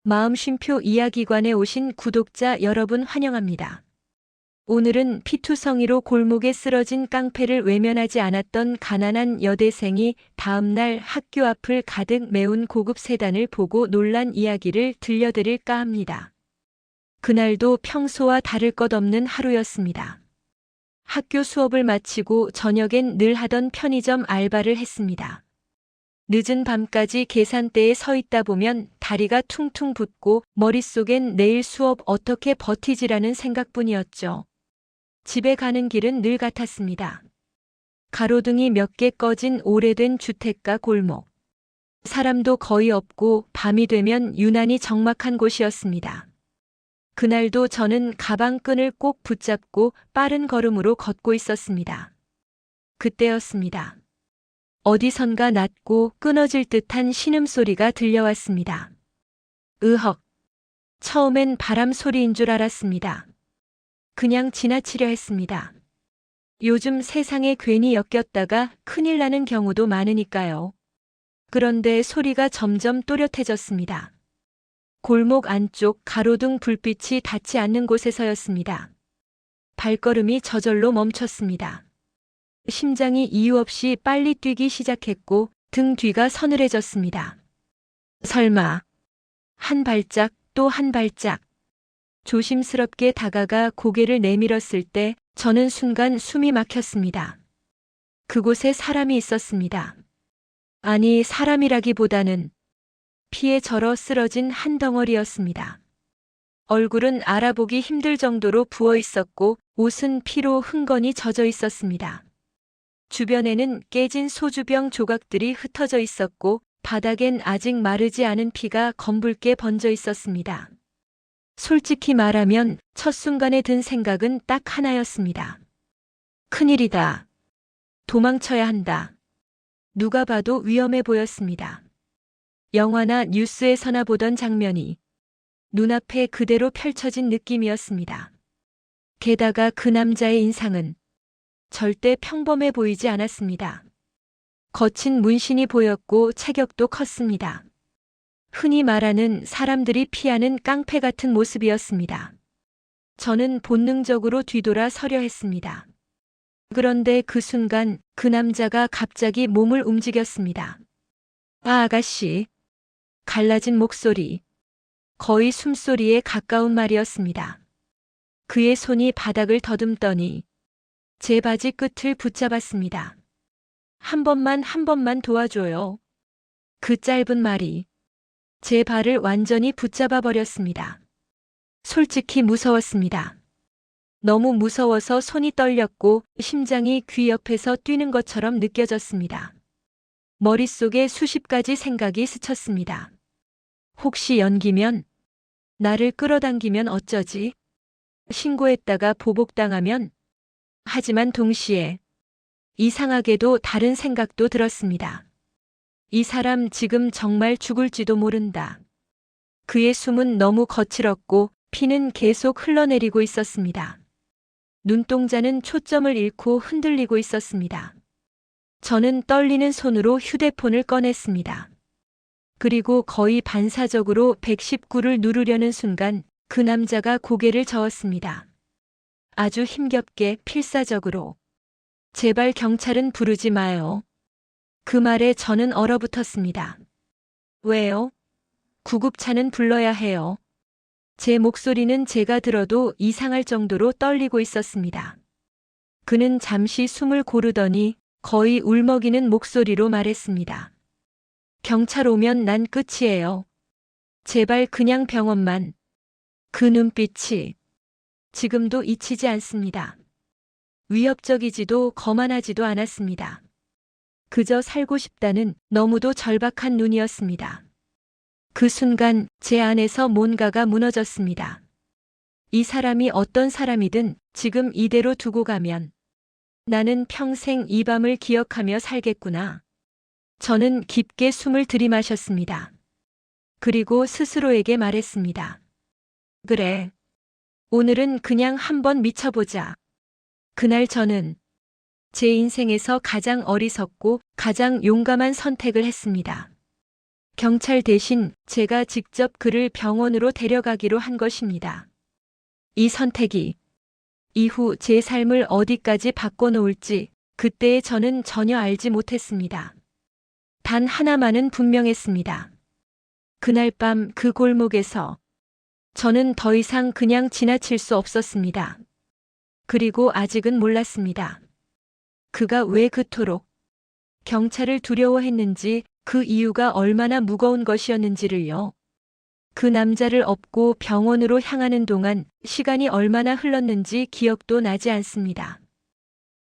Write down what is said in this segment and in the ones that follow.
마음쉼표 이야기관에 오신 구독자 여러분 환영합니다. 오늘은 피투성이로 골목에 쓰러진 깡패를 외면하지 않았던 가난한 여대생이 다음날 학교 앞을 가득 메운 고급 세단을 보고 놀란 이야기를 들려드릴까 합니다. 그날도 평소와 다를 것 없는 하루였습니다. 학교 수업을 마치고 저녁엔 늘 하던 편의점 알바를 했습니다. 늦은 밤까지 계산대에 서 있다 보면 다리가 퉁퉁 붓고 머릿속엔 내일 수업 어떻게 버티지라는 생각뿐이었죠. 집에 가는 길은 늘 같았습니다. 가로등이 몇 개 꺼진 오래된 주택가 골목. 사람도 거의 없고 밤이 되면 유난히 적막한 곳이었습니다. 그날도 저는 가방끈을 꼭 붙잡고 빠른 걸음으로 걷고 있었습니다. 그때였습니다. 어디선가 낮고 끊어질 듯한 신음소리가 들려왔습니다. 으헉. 처음엔 바람 소리인 줄 알았습니다. 그냥 지나치려 했습니다. 요즘 세상에 괜히 엮였다가 큰일 나는 경우도 많으니까요. 그런데 소리가 점점 또렷해졌습니다. 골목 안쪽 가로등 불빛이 닿지 않는 곳에서였습니다. 발걸음이 저절로 멈췄습니다. 심장이 이유 없이 빨리 뛰기 시작했고 등 뒤가 서늘해졌습니다. 설마. 한 발짝 또 한 발짝. 조심스럽게 다가가 고개를 내밀었을 때 저는 순간 숨이 막혔습니다. 그곳에 사람이 있었습니다. 아니, 사람이라기보다는 피에 절어 쓰러진 한 덩어리였습니다. 얼굴은 알아보기 힘들 정도로 부어 있었고 옷은 피로 흥건히 젖어 있었습니다. 주변에는 깨진 소주병 조각들이 흩어져 있었고 바닥엔 아직 마르지 않은 피가 검붉게 번져 있었습니다. 솔직히 말하면 첫 순간에 든 생각은 딱 하나였습니다. 큰일이다. 도망쳐야 한다. 누가 봐도 위험해 보였습니다. 영화나 뉴스에서나 보던 장면이 눈앞에 그대로 펼쳐진 느낌이었습니다. 게다가 그 남자의 인상은 절대 평범해 보이지 않았습니다. 거친 문신이 보였고 체격도 컸습니다. 흔히 말하는 사람들이 피하는 깡패 같은 모습이었습니다. 저는 본능적으로 뒤돌아 서려 했습니다. 그런데 그 순간 그 남자가 갑자기 몸을 움직였습니다. 아, 아가씨. 갈라진 목소리. 거의 숨소리에 가까운 말이었습니다. 그의 손이 바닥을 더듬더니 제 바지 끝을 붙잡았습니다. 한 번만 도와줘요. 그 짧은 말이 제 발을 완전히 붙잡아 버렸습니다. 솔직히 무서웠습니다. 너무 무서워서 손이 떨렸고 심장이 귀 옆에서 뛰는 것처럼 느껴졌습니다. 머릿속에 수십 가지 생각이 스쳤습니다. 혹시 연기면? 나를 끌어당기면 어쩌지? 신고했다가 보복당하면? 하지만 동시에 이상하게도 다른 생각도 들었습니다. 이 사람 지금 정말 죽을지도 모른다. 그의 숨은 너무 거칠었고 피는 계속 흘러내리고 있었습니다. 눈동자는 초점을 잃고 흔들리고 있었습니다. 저는 떨리는 손으로 휴대폰을 꺼냈습니다. 그리고 거의 반사적으로 119를 누르려는 순간 그 남자가 고개를 저었습니다. 아주 힘겹게 필사적으로. 제발 경찰은 부르지 마요. 그 말에 저는 얼어붙었습니다. 왜요? 구급차는 불러야 해요. 제 목소리는 제가 들어도 이상할 정도로 떨리고 있었습니다. 그는 잠시 숨을 고르더니 거의 울먹이는 목소리로 말했습니다. 경찰 오면 난 끝이에요. 제발 그냥 병원만. 그 눈빛이 지금도 잊히지 않습니다. 위협적이지도 거만하지도 않았습니다. 그저 살고 싶다는 너무도 절박한 눈이었습니다. 그 순간 제 안에서 뭔가가 무너졌습니다. 이 사람이 어떤 사람이든 지금 이대로 두고 가면 나는 평생 이 밤을 기억하며 살겠구나. 저는 깊게 숨을 들이마셨습니다. 그리고 스스로에게 말했습니다. 그래. 오늘은 그냥 한번 미쳐보자. 그날 저는 제 인생에서 가장 어리석고 가장 용감한 선택을 했습니다. 경찰 대신 제가 직접 그를 병원으로 데려가기로 한 것입니다. 이 선택이 이후 제 삶을 어디까지 바꿔놓을지 그때의 저는 전혀 알지 못했습니다. 단 하나만은 분명했습니다. 그날 밤 그 골목에서 저는 더 이상 그냥 지나칠 수 없었습니다. 그리고 아직은 몰랐습니다. 그가 왜 그토록 경찰을 두려워했는지, 그 이유가 얼마나 무거운 것이었는지를요. 그 남자를 업고 병원으로 향하는 동안 시간이 얼마나 흘렀는지 기억도 나지 않습니다.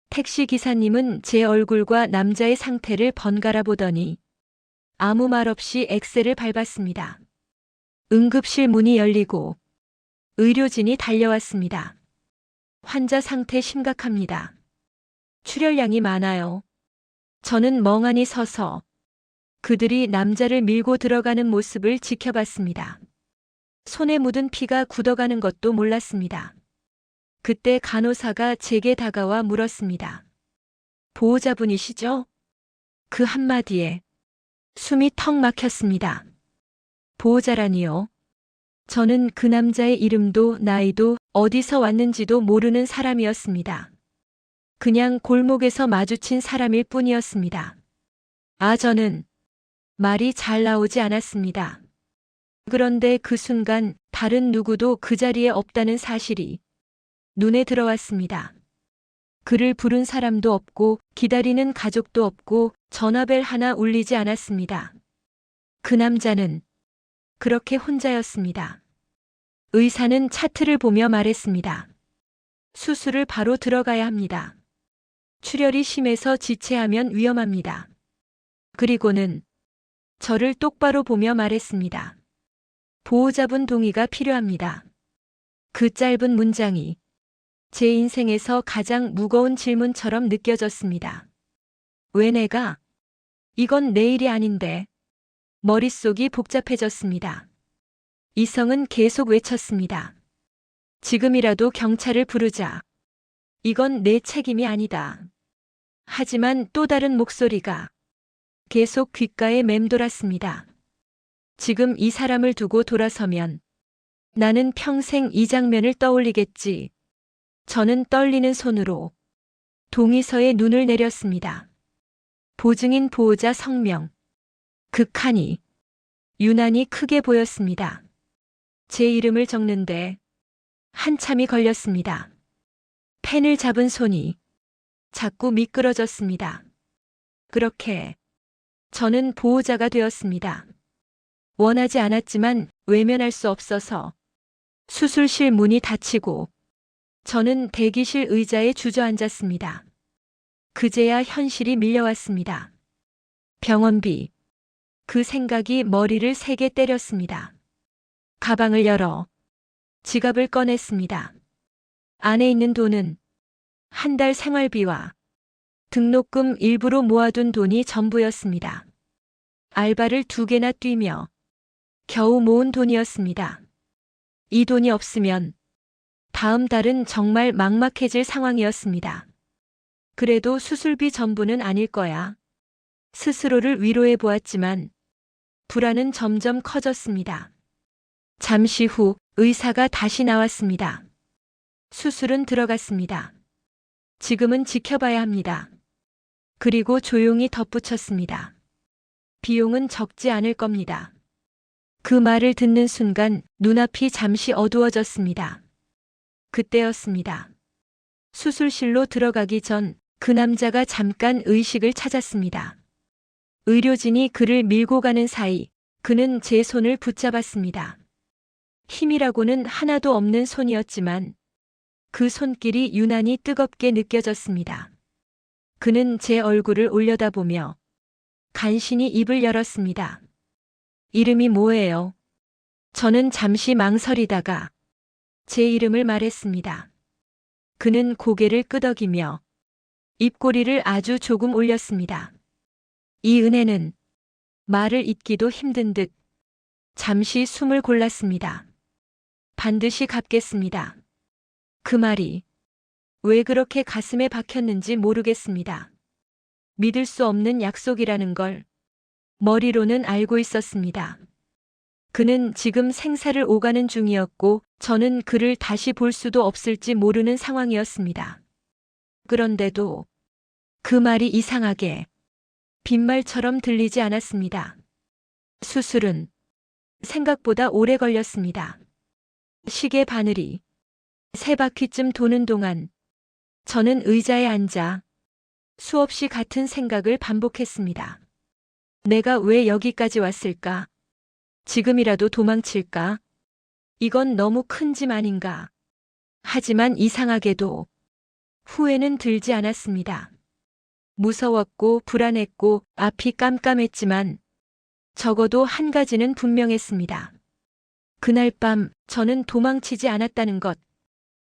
택시 기사님은 제 얼굴과 남자의 상태를 번갈아 보더니 아무 말 없이 엑셀을 밟았습니다. 응급실 문이 열리고 의료진이 달려왔습니다. 환자 상태 심각합니다. 출혈량이 많아요. 저는 멍하니 서서 그들이 남자를 밀고 들어가는 모습을 지켜봤습니다. 손에 묻은 피가 굳어가는 것도 몰랐습니다. 그때 간호사가 제게 다가와 물었습니다. 보호자분이시죠? 그 한마디에 숨이 턱 막혔습니다. 보호자라니요? 저는 그 남자의 이름도 나이도 어디서 왔는지도 모르는 사람이었습니다. 그냥 골목에서 마주친 사람일 뿐이었습니다. 저는 말이 잘 나오지 않았습니다. 그런데 그 순간 다른 누구도 그 자리에 없다는 사실이 눈에 들어왔습니다. 그를 부른 사람도 없고 기다리는 가족도 없고 전화벨 하나 울리지 않았습니다. 그 남자는 그렇게 혼자였습니다. 의사는 차트를 보며 말했습니다. 수술을 바로 들어가야 합니다. 출혈이 심해서 지체하면 위험합니다. 그리고는 저를 똑바로 보며 말했습니다. 보호자분 동의가 필요합니다. 그 짧은 문장이 제 인생에서 가장 무거운 질문처럼 느껴졌습니다. 왜 내가? 이건 내 일이 아닌데. 머릿속이 복잡해졌습니다. 이성은 계속 외쳤습니다. 지금이라도 경찰을 부르자. 이건 내 책임이 아니다. 하지만 또 다른 목소리가 계속 귓가에 맴돌았습니다. 지금 이 사람을 두고 돌아서면 나는 평생 이 장면을 떠올리겠지. 저는 떨리는 손으로 동의서에 눈을 내렸습니다. 보증인 보호자 성명. 그 칸이 유난히 크게 보였습니다. 제 이름을 적는데 한참이 걸렸습니다. 펜을 잡은 손이 자꾸 미끄러졌습니다. 그렇게 저는 보호자가 되었습니다. 원하지 않았지만 외면할 수 없어서 수술실 문이 닫히고 저는 대기실 의자에 주저앉았습니다. 그제야 현실이 밀려왔습니다. 병원비. 그 생각이 머리를 세게 때렸습니다. 가방을 열어 지갑을 꺼냈습니다. 안에 있는 돈은 한 달 생활비와 등록금 일부로 모아둔 돈이 전부였습니다. 알바를 2개나 뛰며 겨우 모은 돈이었습니다. 이 돈이 없으면 다음 달은 정말 막막해질 상황이었습니다. 그래도 수술비 전부는 아닐 거야. 스스로를 위로해 보았지만 불안은 점점 커졌습니다. 잠시 후 의사가 다시 나왔습니다. 수술은 들어갔습니다. 지금은 지켜봐야 합니다. 그리고 조용히 덧붙였습니다. 비용은 적지 않을 겁니다. 그 말을 듣는 순간 눈앞이 잠시 어두워졌습니다. 그때였습니다. 수술실로 들어가기 전 그 남자가 잠깐 의식을 찾았습니다. 의료진이 그를 밀고 가는 사이 그는 제 손을 붙잡았습니다. 힘이라고는 하나도 없는 손이었지만 그 손길이 유난히 뜨겁게 느껴졌습니다. 그는 제 얼굴을 올려다보며 간신히 입을 열었습니다. 이름이 뭐예요? 저는 잠시 망설이다가 제 이름을 말했습니다. 그는 고개를 끄덕이며 입꼬리를 아주 조금 올렸습니다. 이은혜는 말을 잇기도 힘든 듯 잠시 숨을 골랐습니다. 반드시 갚겠습니다. 그 말이 왜 그렇게 가슴에 박혔는지 모르겠습니다. 믿을 수 없는 약속이라는 걸 머리로는 알고 있었습니다. 그는 지금 생사를 오가는 중이었고 저는 그를 다시 볼 수도 없을지 모르는 상황이었습니다. 그런데도 그 말이 이상하게 빈말처럼 들리지 않았습니다. 수술은 생각보다 오래 걸렸습니다. 시계 바늘이 3바퀴쯤 도는 동안 저는 의자에 앉아 수없이 같은 생각을 반복했습니다. 내가 왜 여기까지 왔을까? 지금이라도 도망칠까? 이건 너무 큰 짐 아닌가? 하지만 이상하게도 후회는 들지 않았습니다. 무서웠고 불안했고 앞이 깜깜했지만 적어도 한 가지는 분명했습니다. 그날 밤 저는 도망치지 않았다는 것.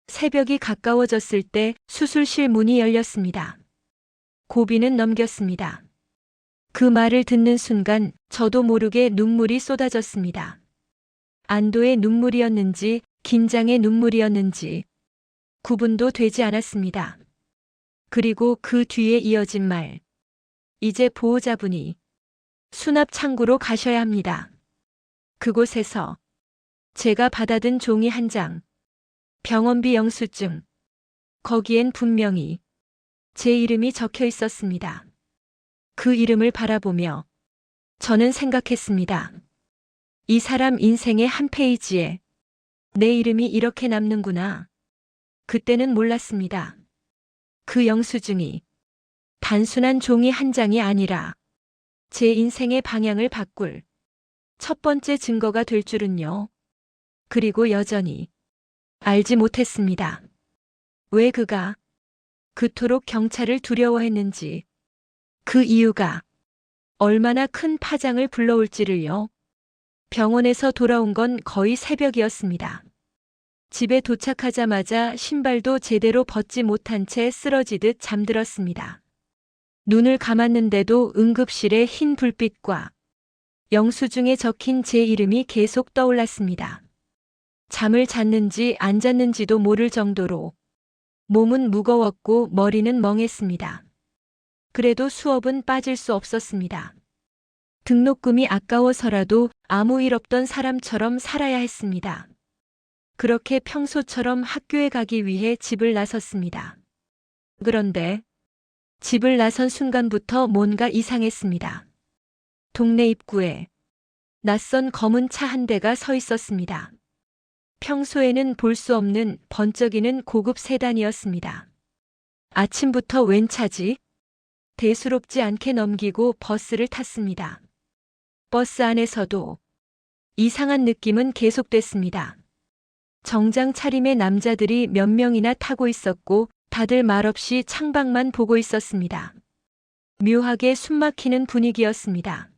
새벽이 가까워졌을 때 수술실 문이 열렸습니다. 고비는 넘겼습니다. 그 말을 듣는 순간 저도 모르게 눈물이 쏟아졌습니다. 안도의 눈물이었는지 긴장의 눈물이었는지 구분도 되지 않았습니다. 그리고 그 뒤에 이어진 말. 이제 보호자분이 수납 창구로 가셔야 합니다. 그곳에서 제가 받아든 종이 한 장, 병원비 영수증, 거기엔 분명히 제 이름이 적혀 있었습니다. 그 이름을 바라보며 저는 생각했습니다. 이 사람 인생의 한 페이지에 내 이름이 이렇게 남는구나. 그때는 몰랐습니다. 그 영수증이 단순한 종이 한 장이 아니라 제 인생의 방향을 바꿀 첫 번째 증거가 될 줄은요. 그리고 여전히 알지 못했습니다. 왜 그가 그토록 경찰을 두려워했는지, 그 이유가 얼마나 큰 파장을 불러올지를요. 병원에서 돌아온 건 거의 새벽이었습니다. 집에 도착하자마자 신발도 제대로 벗지 못한 채 쓰러지듯 잠들었습니다. 눈을 감았는데도 응급실의 흰 불빛과 영수증에 적힌 제 이름이 계속 떠올랐습니다. 잠을 잤는지 안 잤는지도 모를 정도로 몸은 무거웠고 머리는 멍했습니다. 그래도 수업은 빠질 수 없었습니다. 등록금이 아까워서라도 아무 일 없던 사람처럼 살아야 했습니다. 그렇게 평소처럼 학교에 가기 위해 집을 나섰습니다. 그런데 집을 나선 순간부터 뭔가 이상했습니다. 동네 입구에 낯선 검은 차 한 대가 서 있었습니다. 평소에는 볼 수 없는 번쩍이는 고급 세단이었습니다. 아침부터 웬 차지? 대수롭지 않게 넘기고 버스를 탔습니다. 버스 안에서도 이상한 느낌은 계속됐습니다. 정장 차림의 남자들이 몇 명이나 타고 있었고 다들 말없이 창밖만 보고 있었습니다. 묘하게 숨막히는 분위기였습니다.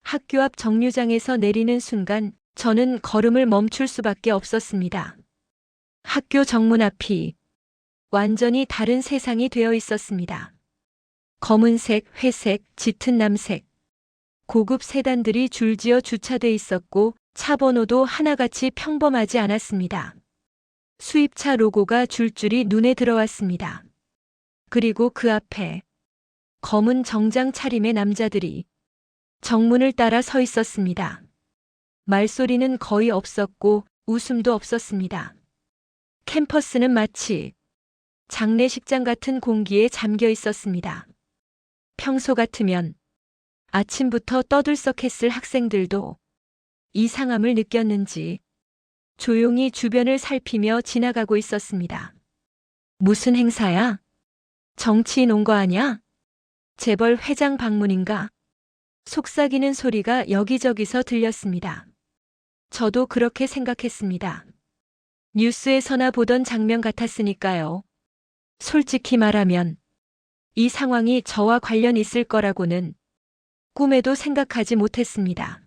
학교 앞 정류장에서 내리는 순간 저는 걸음을 멈출 수밖에 없었습니다. 학교 정문 앞이 완전히 다른 세상이 되어 있었습니다. 검은색, 회색, 짙은 남색, 고급 세단들이 줄지어 주차돼 있었고 차 번호도 하나같이 평범하지 않았습니다. 수입차 로고가 줄줄이 눈에 들어왔습니다. 그리고 그 앞에 검은 정장 차림의 남자들이 정문을 따라 서 있었습니다. 말소리는 거의 없었고 웃음도 없었습니다. 캠퍼스는 마치 장례식장 같은 공기에 잠겨 있었습니다. 평소 같으면 아침부터 떠들썩했을 학생들도 이상함을 느꼈는지 조용히 주변을 살피며 지나가고 있었습니다. 무슨 행사야? 정치인 온 거 아냐? 재벌 회장 방문인가? 속삭이는 소리가 여기저기서 들렸습니다. 저도 그렇게 생각했습니다. 뉴스에서나 보던 장면 같았으니까요. 솔직히 말하면 이 상황이 저와 관련 있을 거라고는 꿈에도 생각하지 못했습니다.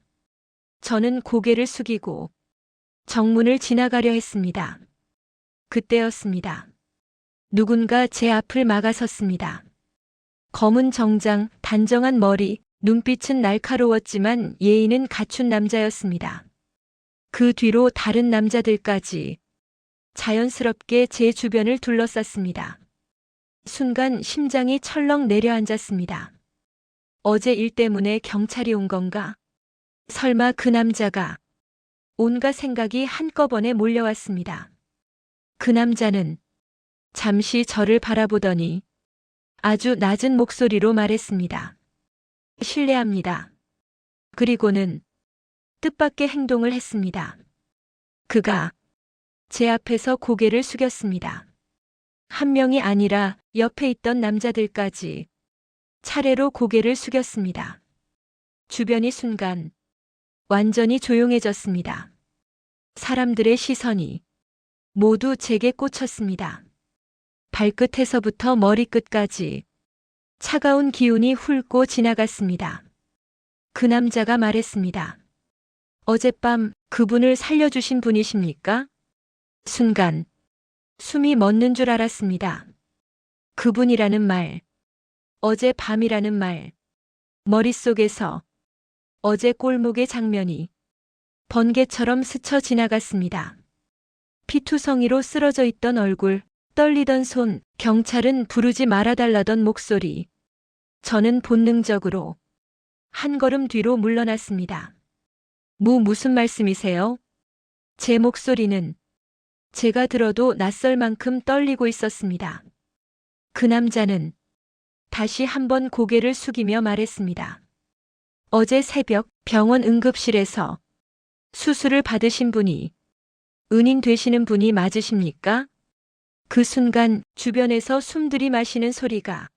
저는 고개를 숙이고 정문을 지나가려 했습니다. 그때였습니다. 누군가 제 앞을 막아섰습니다. 검은 정장, 단정한 머리, 눈빛은 날카로웠지만 예의는 갖춘 남자였습니다. 그 뒤로 다른 남자들까지 자연스럽게 제 주변을 둘러쌌습니다. 순간 심장이 철렁 내려앉았습니다. 어제 일 때문에 경찰이 온 건가? 설마 그 남자가? 온갖 생각이 한꺼번에 몰려왔습니다. 그 남자는 잠시 저를 바라보더니 아주 낮은 목소리로 말했습니다. 실례합니다. 그리고는 뜻밖의 행동을 했습니다. 그가 제 앞에서 고개를 숙였습니다. 한 명이 아니라 옆에 있던 남자들까지 차례로 고개를 숙였습니다. 주변이 순간 완전히 조용해졌습니다. 사람들의 시선이 모두 제게 꽂혔습니다. 발끝에서부터 머리끝까지 차가운 기운이 훑고 지나갔습니다. 그 남자가 말했습니다. 어젯밤 그분을 살려주신 분이십니까? 순간 숨이 멎는 줄 알았습니다. 그분이라는 말, 어젯밤이라는 말, 머릿속에서 어제 골목의 장면이 번개처럼 스쳐 지나갔습니다. 피투성이로 쓰러져 있던 얼굴, 떨리던 손, 경찰은 부르지 말아달라던 목소리. 저는 본능적으로 한 걸음 뒤로 물러났습니다. 무슨 말씀이세요? 제 목소리는 제가 들어도 낯설 만큼 떨리고 있었습니다. 그 남자는 다시 한번 고개를 숙이며 말했습니다. 어제 새벽 병원 응급실에서 수술을 받으신 분이 은인 되시는 분이 맞으십니까? 그 순간 주변에서 숨 들이마시는 소리가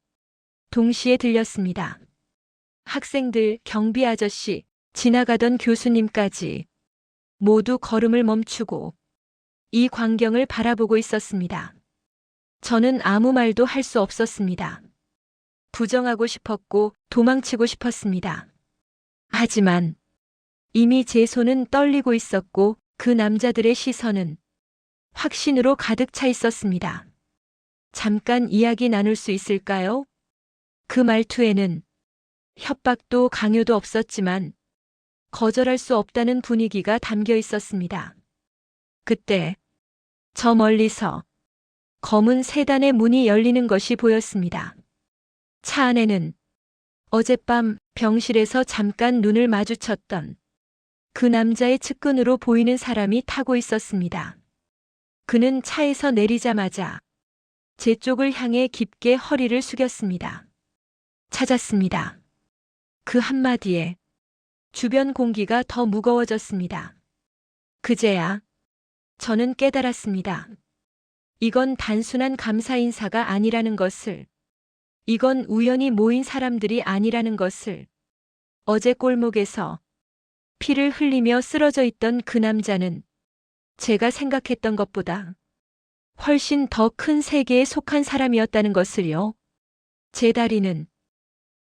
동시에 들렸습니다. 학생들, 경비 아저씨, 지나가던 교수님까지 모두 걸음을 멈추고 이 광경을 바라보고 있었습니다. 저는 아무 말도 할 수 없었습니다. 부정하고 싶었고 도망치고 싶었습니다. 하지만 이미 제 손은 떨리고 있었고 그 남자들의 시선은 확신으로 가득 차 있었습니다. 잠깐 이야기 나눌 수 있을까요? 그 말투에는 협박도 강요도 없었지만 거절할 수 없다는 분위기가 담겨 있었습니다. 그때 저 멀리서 검은 세단의 문이 열리는 것이 보였습니다. 차 안에는 어젯밤 병실에서 잠깐 눈을 마주쳤던 그 남자의 측근으로 보이는 사람이 타고 있었습니다. 그는 차에서 내리자마자 제 쪽을 향해 깊게 허리를 숙였습니다. 찾았습니다. 그 한마디에 주변 공기가 더 무거워졌습니다. 그제야 저는 깨달았습니다. 이건 단순한 감사 인사가 아니라는 것을, 이건 우연히 모인 사람들이 아니라는 것을. 어제 골목에서 피를 흘리며 쓰러져 있던 그 남자는 제가 생각했던 것보다 훨씬 더 큰 세계에 속한 사람이었다는 것을요. 제 다리는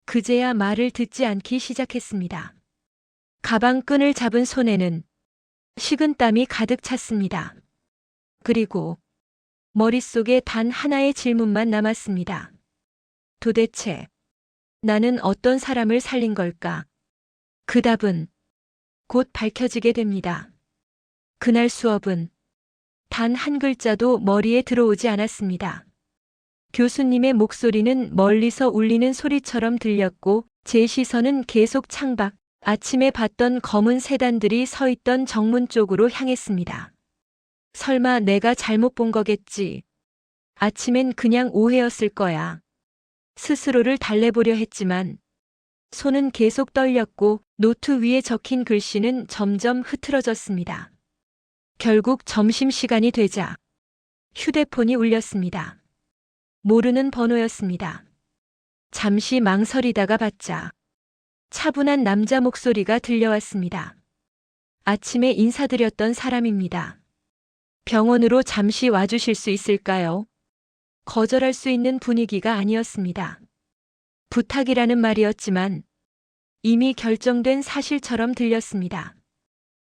그제야 말을 듣지 않기 시작했습니다. 가방 끈을 잡은 손에는 식은땀이 가득 찼습니다. 그리고 머릿속에 단 하나의 질문만 남았습니다. 도대체 나는 어떤 사람을 살린 걸까? 그 답은 곧 밝혀지게 됩니다. 그날 수업은 단 한 글자도 머리에 들어오지 않았습니다. 교수님의 목소리는 멀리서 울리는 소리처럼 들렸고 제 시선은 계속 창밖, 아침에 봤던 검은 세단들이 서 있던 정문 쪽으로 향했습니다. 설마 내가 잘못 본 거겠지. 아침엔 그냥 오해였을 거야. 스스로를 달래보려 했지만 손은 계속 떨렸고 노트 위에 적힌 글씨는 점점 흐트러졌습니다. 결국 점심시간이 되자 휴대폰이 울렸습니다. 모르는 번호였습니다. 잠시 망설이다가 받자 차분한 남자 목소리가 들려왔습니다. 아침에 인사드렸던 사람입니다. 병원으로 잠시 와주실 수 있을까요? 거절할 수 있는 분위기가 아니었습니다. 부탁이라는 말이었지만 이미 결정된 사실처럼 들렸습니다.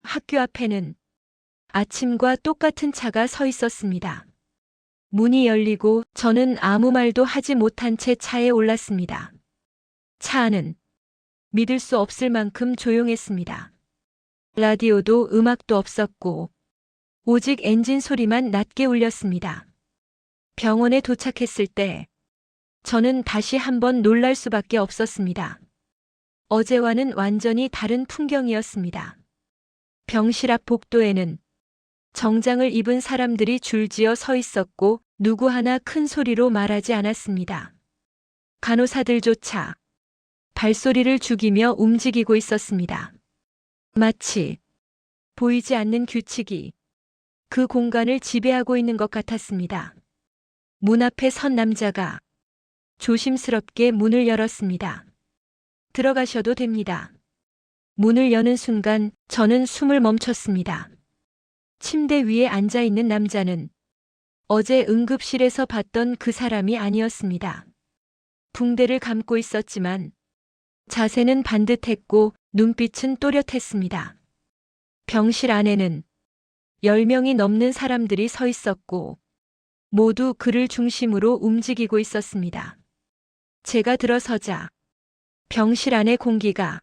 학교 앞에는 아침과 똑같은 차가 서 있었습니다. 문이 열리고 저는 아무 말도 하지 못한 채 차에 올랐습니다. 차 안은 믿을 수 없을 만큼 조용했습니다. 라디오도 음악도 없었고 오직 엔진 소리만 낮게 울렸습니다. 병원에 도착했을 때 저는 다시 한번 놀랄 수밖에 없었습니다. 어제와는 완전히 다른 풍경이었습니다. 병실 앞 복도에는 정장을 입은 사람들이 줄지어 서 있었고 누구 하나 큰 소리로 말하지 않았습니다. 간호사들조차 발소리를 죽이며 움직이고 있었습니다. 마치 보이지 않는 규칙이 그 공간을 지배하고 있는 것 같았습니다. 문 앞에 선 남자가 조심스럽게 문을 열었습니다. 들어가셔도 됩니다. 문을 여는 순간 저는 숨을 멈췄습니다. 침대 위에 앉아 있는 남자는 어제 응급실에서 봤던 그 사람이 아니었습니다. 붕대를 감고 있었지만 자세는 반듯했고 눈빛은 또렷했습니다. 병실 안에는 10명이 넘는 사람들이 서 있었고 모두 그를 중심으로 움직이고 있었습니다. 제가 들어서자 병실 안의 공기가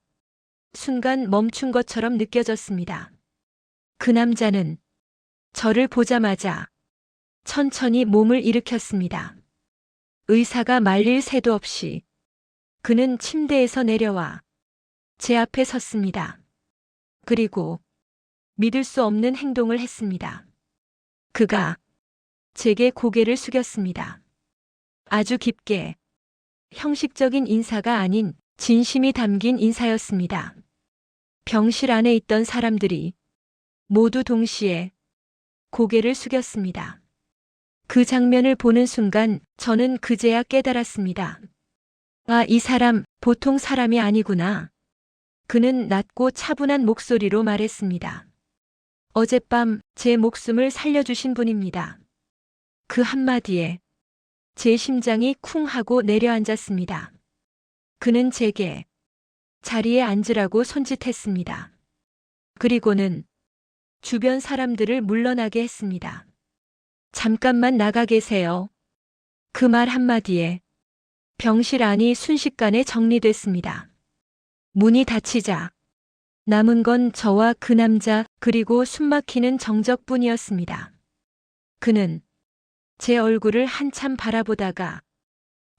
순간 멈춘 것처럼 느껴졌습니다. 그 남자는 저를 보자마자 천천히 몸을 일으켰습니다. 의사가 말릴 새도 없이 그는 침대에서 내려와 제 앞에 섰습니다. 그리고 믿을 수 없는 행동을 했습니다. 그가 제게 고개를 숙였습니다. 아주 깊게 형식적인 인사가 아닌 진심이 담긴 인사였습니다. 병실 안에 있던 사람들이 모두 동시에 고개를 숙였습니다. 그 장면을 보는 순간 저는 그제야 깨달았습니다. 아, 이 사람 보통 사람이 아니구나. 그는 낮고 차분한 목소리로 말했습니다. 어젯밤 제 목숨을 살려주신 분입니다. 그 한마디에 제 심장이 쿵 하고 내려앉았습니다. 그는 제게 자리에 앉으라고 손짓했습니다. 그리고는 주변 사람들을 물러나게 했습니다. 잠깐만 나가 계세요. 그 말 한마디에 병실 안이 순식간에 정리됐습니다. 문이 닫히자 남은 건 저와 그 남자 그리고 숨막히는 정적뿐이었습니다. 그는 제 얼굴을 한참 바라보다가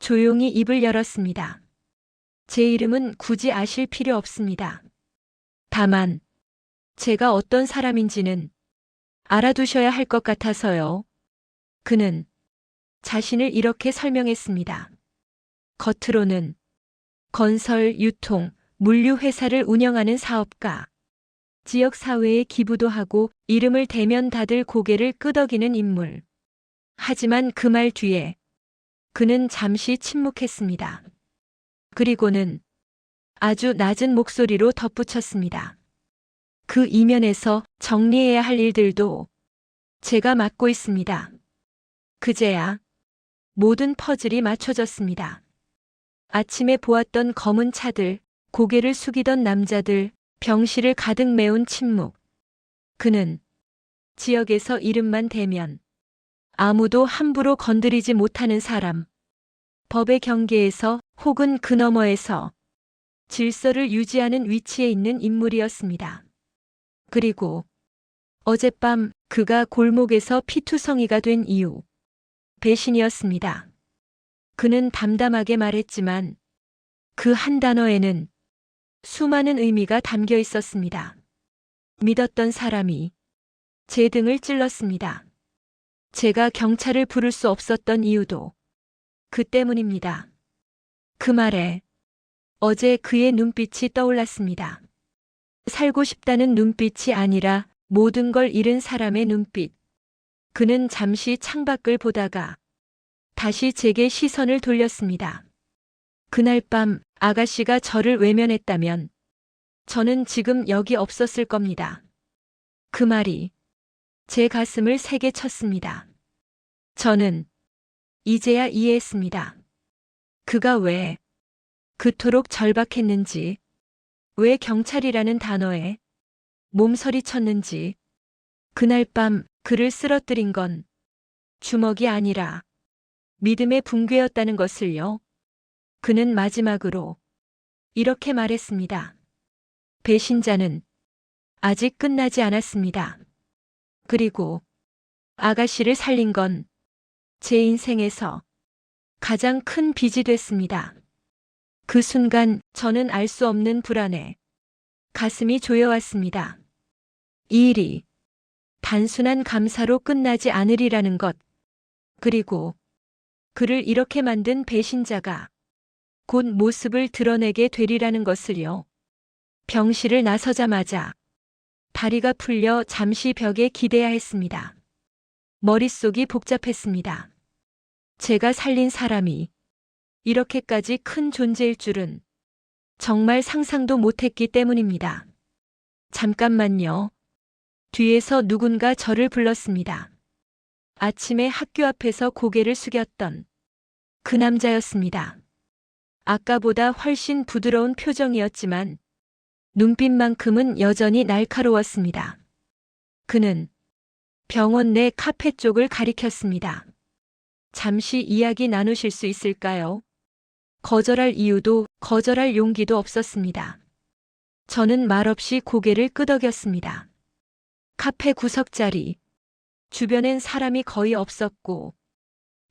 조용히 입을 열었습니다. 제 이름은 굳이 아실 필요 없습니다. 다만 제가 어떤 사람인지는 알아두셔야 할 것 같아서요. 그는 자신을 이렇게 설명했습니다. 겉으로는 건설, 유통, 물류 회사를 운영하는 사업가, 지역 사회에 기부도 하고 이름을 대면 다들 고개를 끄덕이는 인물. 하지만 그 말 뒤에 그는 잠시 침묵했습니다. 그리고는 아주 낮은 목소리로 덧붙였습니다. 그 이면에서 정리해야 할 일들도 제가 맡고 있습니다. 그제야 모든 퍼즐이 맞춰졌습니다. 아침에 보았던 검은 차들, 고개를 숙이던 남자들, 병실을 가득 메운 침묵. 그는 지역에서 이름만 대면 아무도 함부로 건드리지 못하는 사람. 법의 경계에서 혹은 그 너머에서 질서를 유지하는 위치에 있는 인물이었습니다. 그리고 어젯밤 그가 골목에서 피투성이가 된 이유. 배신이었습니다. 그는 담담하게 말했지만 그 한 단어에는 수많은 의미가 담겨 있었습니다. 믿었던 사람이 제 등을 찔렀습니다. 제가 경찰을 부를 수 없었던 이유도 그 때문입니다. 그 말에 어제 그의 눈빛이 떠올랐습니다. 살고 싶다는 눈빛이 아니라 모든 걸 잃은 사람의 눈빛. 그는 잠시 창밖을 보다가 다시 제게 시선을 돌렸습니다. 그날 밤 아가씨가 저를 외면했다면 저는 지금 여기 없었을 겁니다. 그 말이 제 가슴을 세게 쳤습니다. 저는 이제야 이해했습니다. 그가 왜 그토록 절박했는지, 왜 경찰이라는 단어에 몸서리쳤는지. 그날 밤 그를 쓰러뜨린 건 주먹이 아니라 믿음의 붕괴였다는 것을요. 그는 마지막으로 이렇게 말했습니다. 배신자는 아직 끝나지 않았습니다. 그리고 아가씨를 살린 건 제 인생에서 가장 큰 빚이 됐습니다. 그 순간 저는 알 수 없는 불안에 가슴이 조여왔습니다. 이 일이 단순한 감사로 끝나지 않으리라는 것, 그리고 그를 이렇게 만든 배신자가 곧 모습을 드러내게 되리라는 것을요. 병실을 나서자마자 다리가 풀려 잠시 벽에 기대야 했습니다. 머릿속이 복잡했습니다. 제가 살린 사람이 이렇게까지 큰 존재일 줄은 정말 상상도 못했기 때문입니다. 잠깐만요. 뒤에서 누군가 저를 불렀습니다. 아침에 학교 앞에서 고개를 숙였던 그 남자였습니다. 아까보다 훨씬 부드러운 표정이었지만 눈빛만큼은 여전히 날카로웠습니다. 그는 병원 내 카페 쪽을 가리켰습니다. 잠시 이야기 나누실 수 있을까요? 거절할 이유도 거절할 용기도 없었습니다. 저는 말없이 고개를 끄덕였습니다. 카페 구석자리. 주변엔 사람이 거의 없었고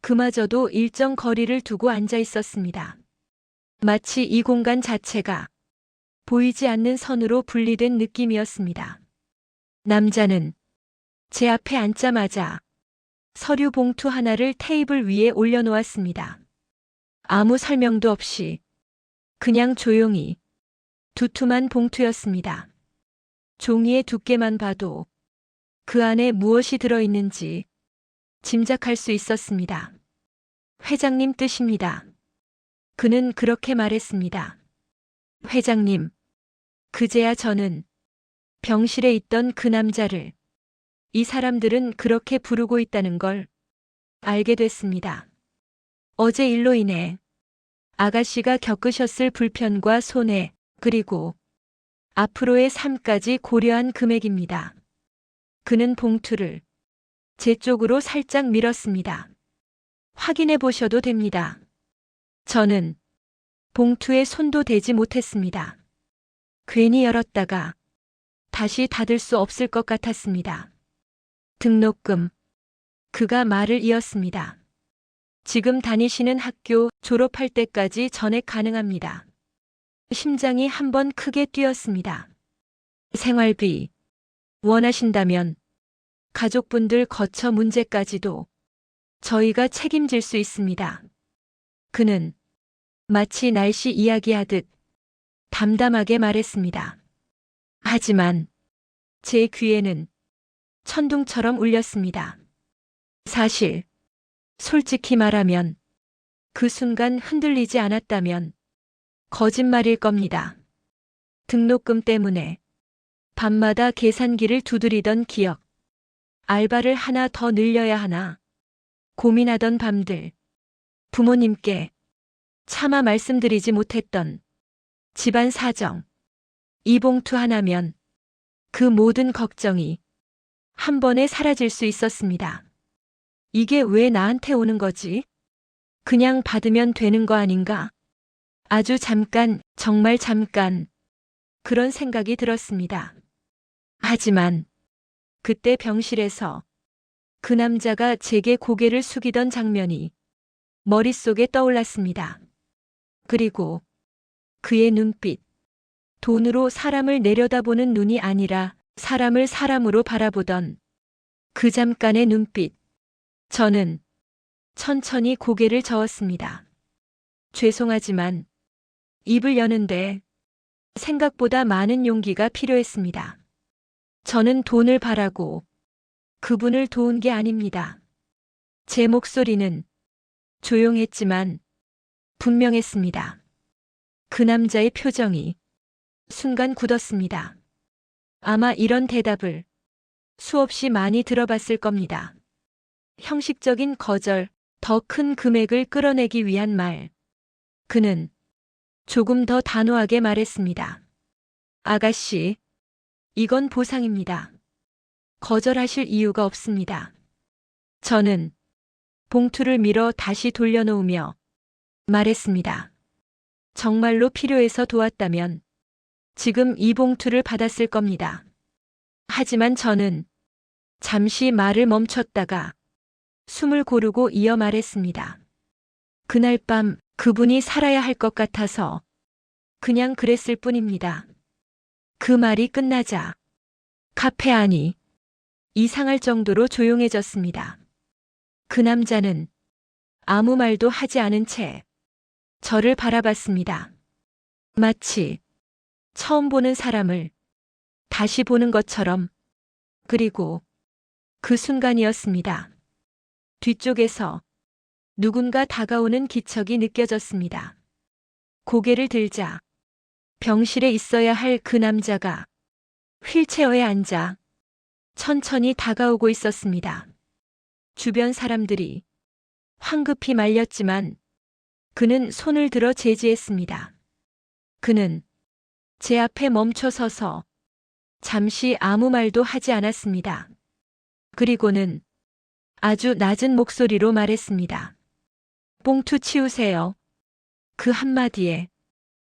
그마저도 일정 거리를 두고 앉아 있었습니다. 마치 이 공간 자체가 보이지 않는 선으로 분리된 느낌이었습니다. 남자는 제 앞에 앉자마자 서류 봉투 하나를 테이블 위에 올려놓았습니다. 아무 설명도 없이 그냥 조용히 두툼한 봉투였습니다. 종이의 두께만 봐도 그 안에 무엇이 들어있는지 짐작할 수 있었습니다. 회장님 뜻입니다. 그는 그렇게 말했습니다. 회장님, 그제야 저는 병실에 있던 그 남자를 이 사람들은 그렇게 부르고 있다는 걸 알게 됐습니다. 어제 일로 인해 아가씨가 겪으셨을 불편과 손해, 그리고 앞으로의 삶까지 고려한 금액입니다. 그는 봉투를 제 쪽으로 살짝 밀었습니다. 확인해 보셔도 됩니다. 저는 봉투에 손도 대지 못했습니다. 괜히 열었다가 다시 닫을 수 없을 것 같았습니다. 등록금. 그가 말을 이었습니다. 지금 다니시는 학교 졸업할 때까지 전액 가능합니다. 심장이 한번 크게 뛰었습니다. 생활비. 원하신다면 가족분들 거처 문제까지도 저희가 책임질 수 있습니다. 그는 마치 날씨 이야기하듯 담담하게 말했습니다. 하지만 제 귀에는 천둥처럼 울렸습니다. 사실, 솔직히 말하면 그 순간 흔들리지 않았다면 거짓말일 겁니다. 등록금 때문에 밤마다 계산기를 두드리던 기억, 알바를 하나 더 늘려야 하나 고민하던 밤들, 부모님께 차마 말씀드리지 못했던 집안 사정, 이 봉투 하나면 그 모든 걱정이 한 번에 사라질 수 있었습니다. 이게 왜 나한테 오는 거지? 그냥 받으면 되는 거 아닌가? 아주 잠깐, 정말 잠깐 그런 생각이 들었습니다. 하지만 그때 병실에서 그 남자가 제게 고개를 숙이던 장면이 머릿속에 떠올랐습니다. 그리고 그의 눈빛, 돈으로 사람을 내려다보는 눈이 아니라 사람을 사람으로 바라보던 그 잠깐의 눈빛. 저는 천천히 고개를 저었습니다. 죄송하지만 입을 여는데 생각보다 많은 용기가 필요했습니다. 저는 돈을 바라고 그분을 도운 게 아닙니다. 제 목소리는 조용했지만 분명했습니다. 그 남자의 표정이 순간 굳었습니다. 아마 이런 대답을 수없이 많이 들어봤을 겁니다. 형식적인 거절, 더 큰 금액을 끌어내기 위한 말. 그는 조금 더 단호하게 말했습니다. 아가씨, 이건 보상입니다. 거절하실 이유가 없습니다. 저는 봉투를 밀어 다시 돌려놓으며 말했습니다. 정말로 필요해서 도왔다면 지금 이 봉투를 받았을 겁니다. 하지만 저는 잠시 말을 멈췄다가 숨을 고르고 이어 말했습니다. 그날 밤 그분이 살아야 할 것 같아서 그냥 그랬을 뿐입니다. 그 말이 끝나자 카페 안이 이상할 정도로 조용해졌습니다. 그 남자는 아무 말도 하지 않은 채 저를 바라봤습니다. 마치 처음 보는 사람을 다시 보는 것처럼. 그리고 그 순간이었습니다. 뒤쪽에서 누군가 다가오는 기척이 느껴졌습니다. 고개를 들자 병실에 있어야 할 그 남자가 휠체어에 앉아 천천히 다가오고 있었습니다. 주변 사람들이 황급히 말렸지만 그는 손을 들어 제지했습니다. 그는 제 앞에 멈춰 서서 잠시 아무 말도 하지 않았습니다. 그리고는 아주 낮은 목소리로 말했습니다. 봉투 치우세요. 그 한마디에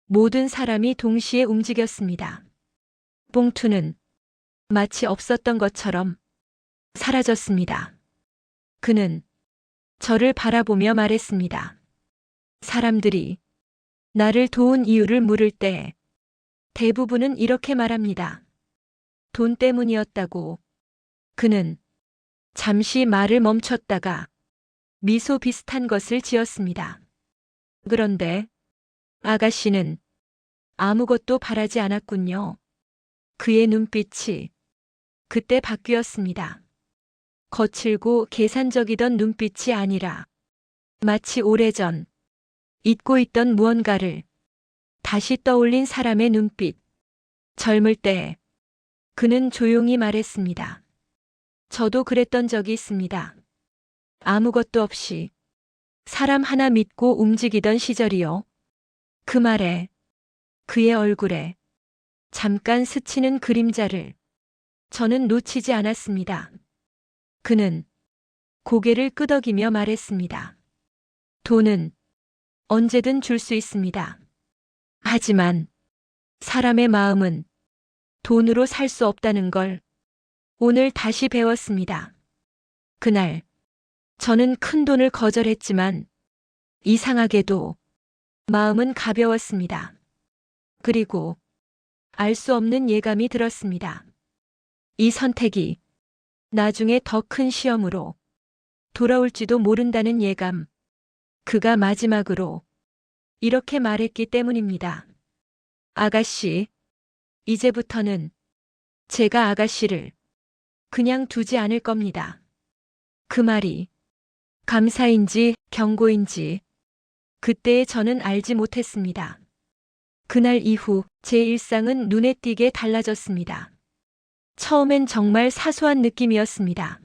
모든 사람이 동시에 움직였습니다. 봉투는 마치 없었던 것처럼 사라졌습니다. 그는 저를 바라보며 말했습니다. 사람들이 나를 도운 이유를 물을 때 대부분은 이렇게 말합니다. 돈 때문이었다고. 그는 잠시 말을 멈췄다가 미소 비슷한 것을 지었습니다. 그런데 아가씨는 아무것도 바라지 않았군요. 그의 눈빛이 그때 바뀌었습니다. 거칠고 계산적이던 눈빛이 아니라 마치 오래전 잊고 있던 무언가를 다시 떠올린 사람의 눈빛. 젊을 때 그는 조용히 말했습니다. 저도 그랬던 적이 있습니다. 아무것도 없이 사람 하나 믿고 움직이던 시절이요. 그 말에 그의 얼굴에 잠깐 스치는 그림자를 저는 놓치지 않았습니다. 그는 고개를 끄덕이며 말했습니다. 돈은 언제든 줄 수 있습니다. 하지만 사람의 마음은 돈으로 살 수 없다는 걸 오늘 다시 배웠습니다. 그날 저는 큰 돈을 거절했지만 이상하게도 마음은 가벼웠습니다. 그리고 알 수 없는 예감이 들었습니다. 이 선택이 나중에 더 큰 시험으로 돌아올지도 모른다는 예감. 그가 마지막으로 이렇게 말했기 때문입니다. 아가씨, 이제부터는 제가 아가씨를 그냥 두지 않을 겁니다. 그 말이 감사인지 경고인지 그때의 저는 알지 못했습니다. 그날 이후 제 일상은 눈에 띄게 달라졌습니다. 처음엔 정말 사소한 느낌이었습니다.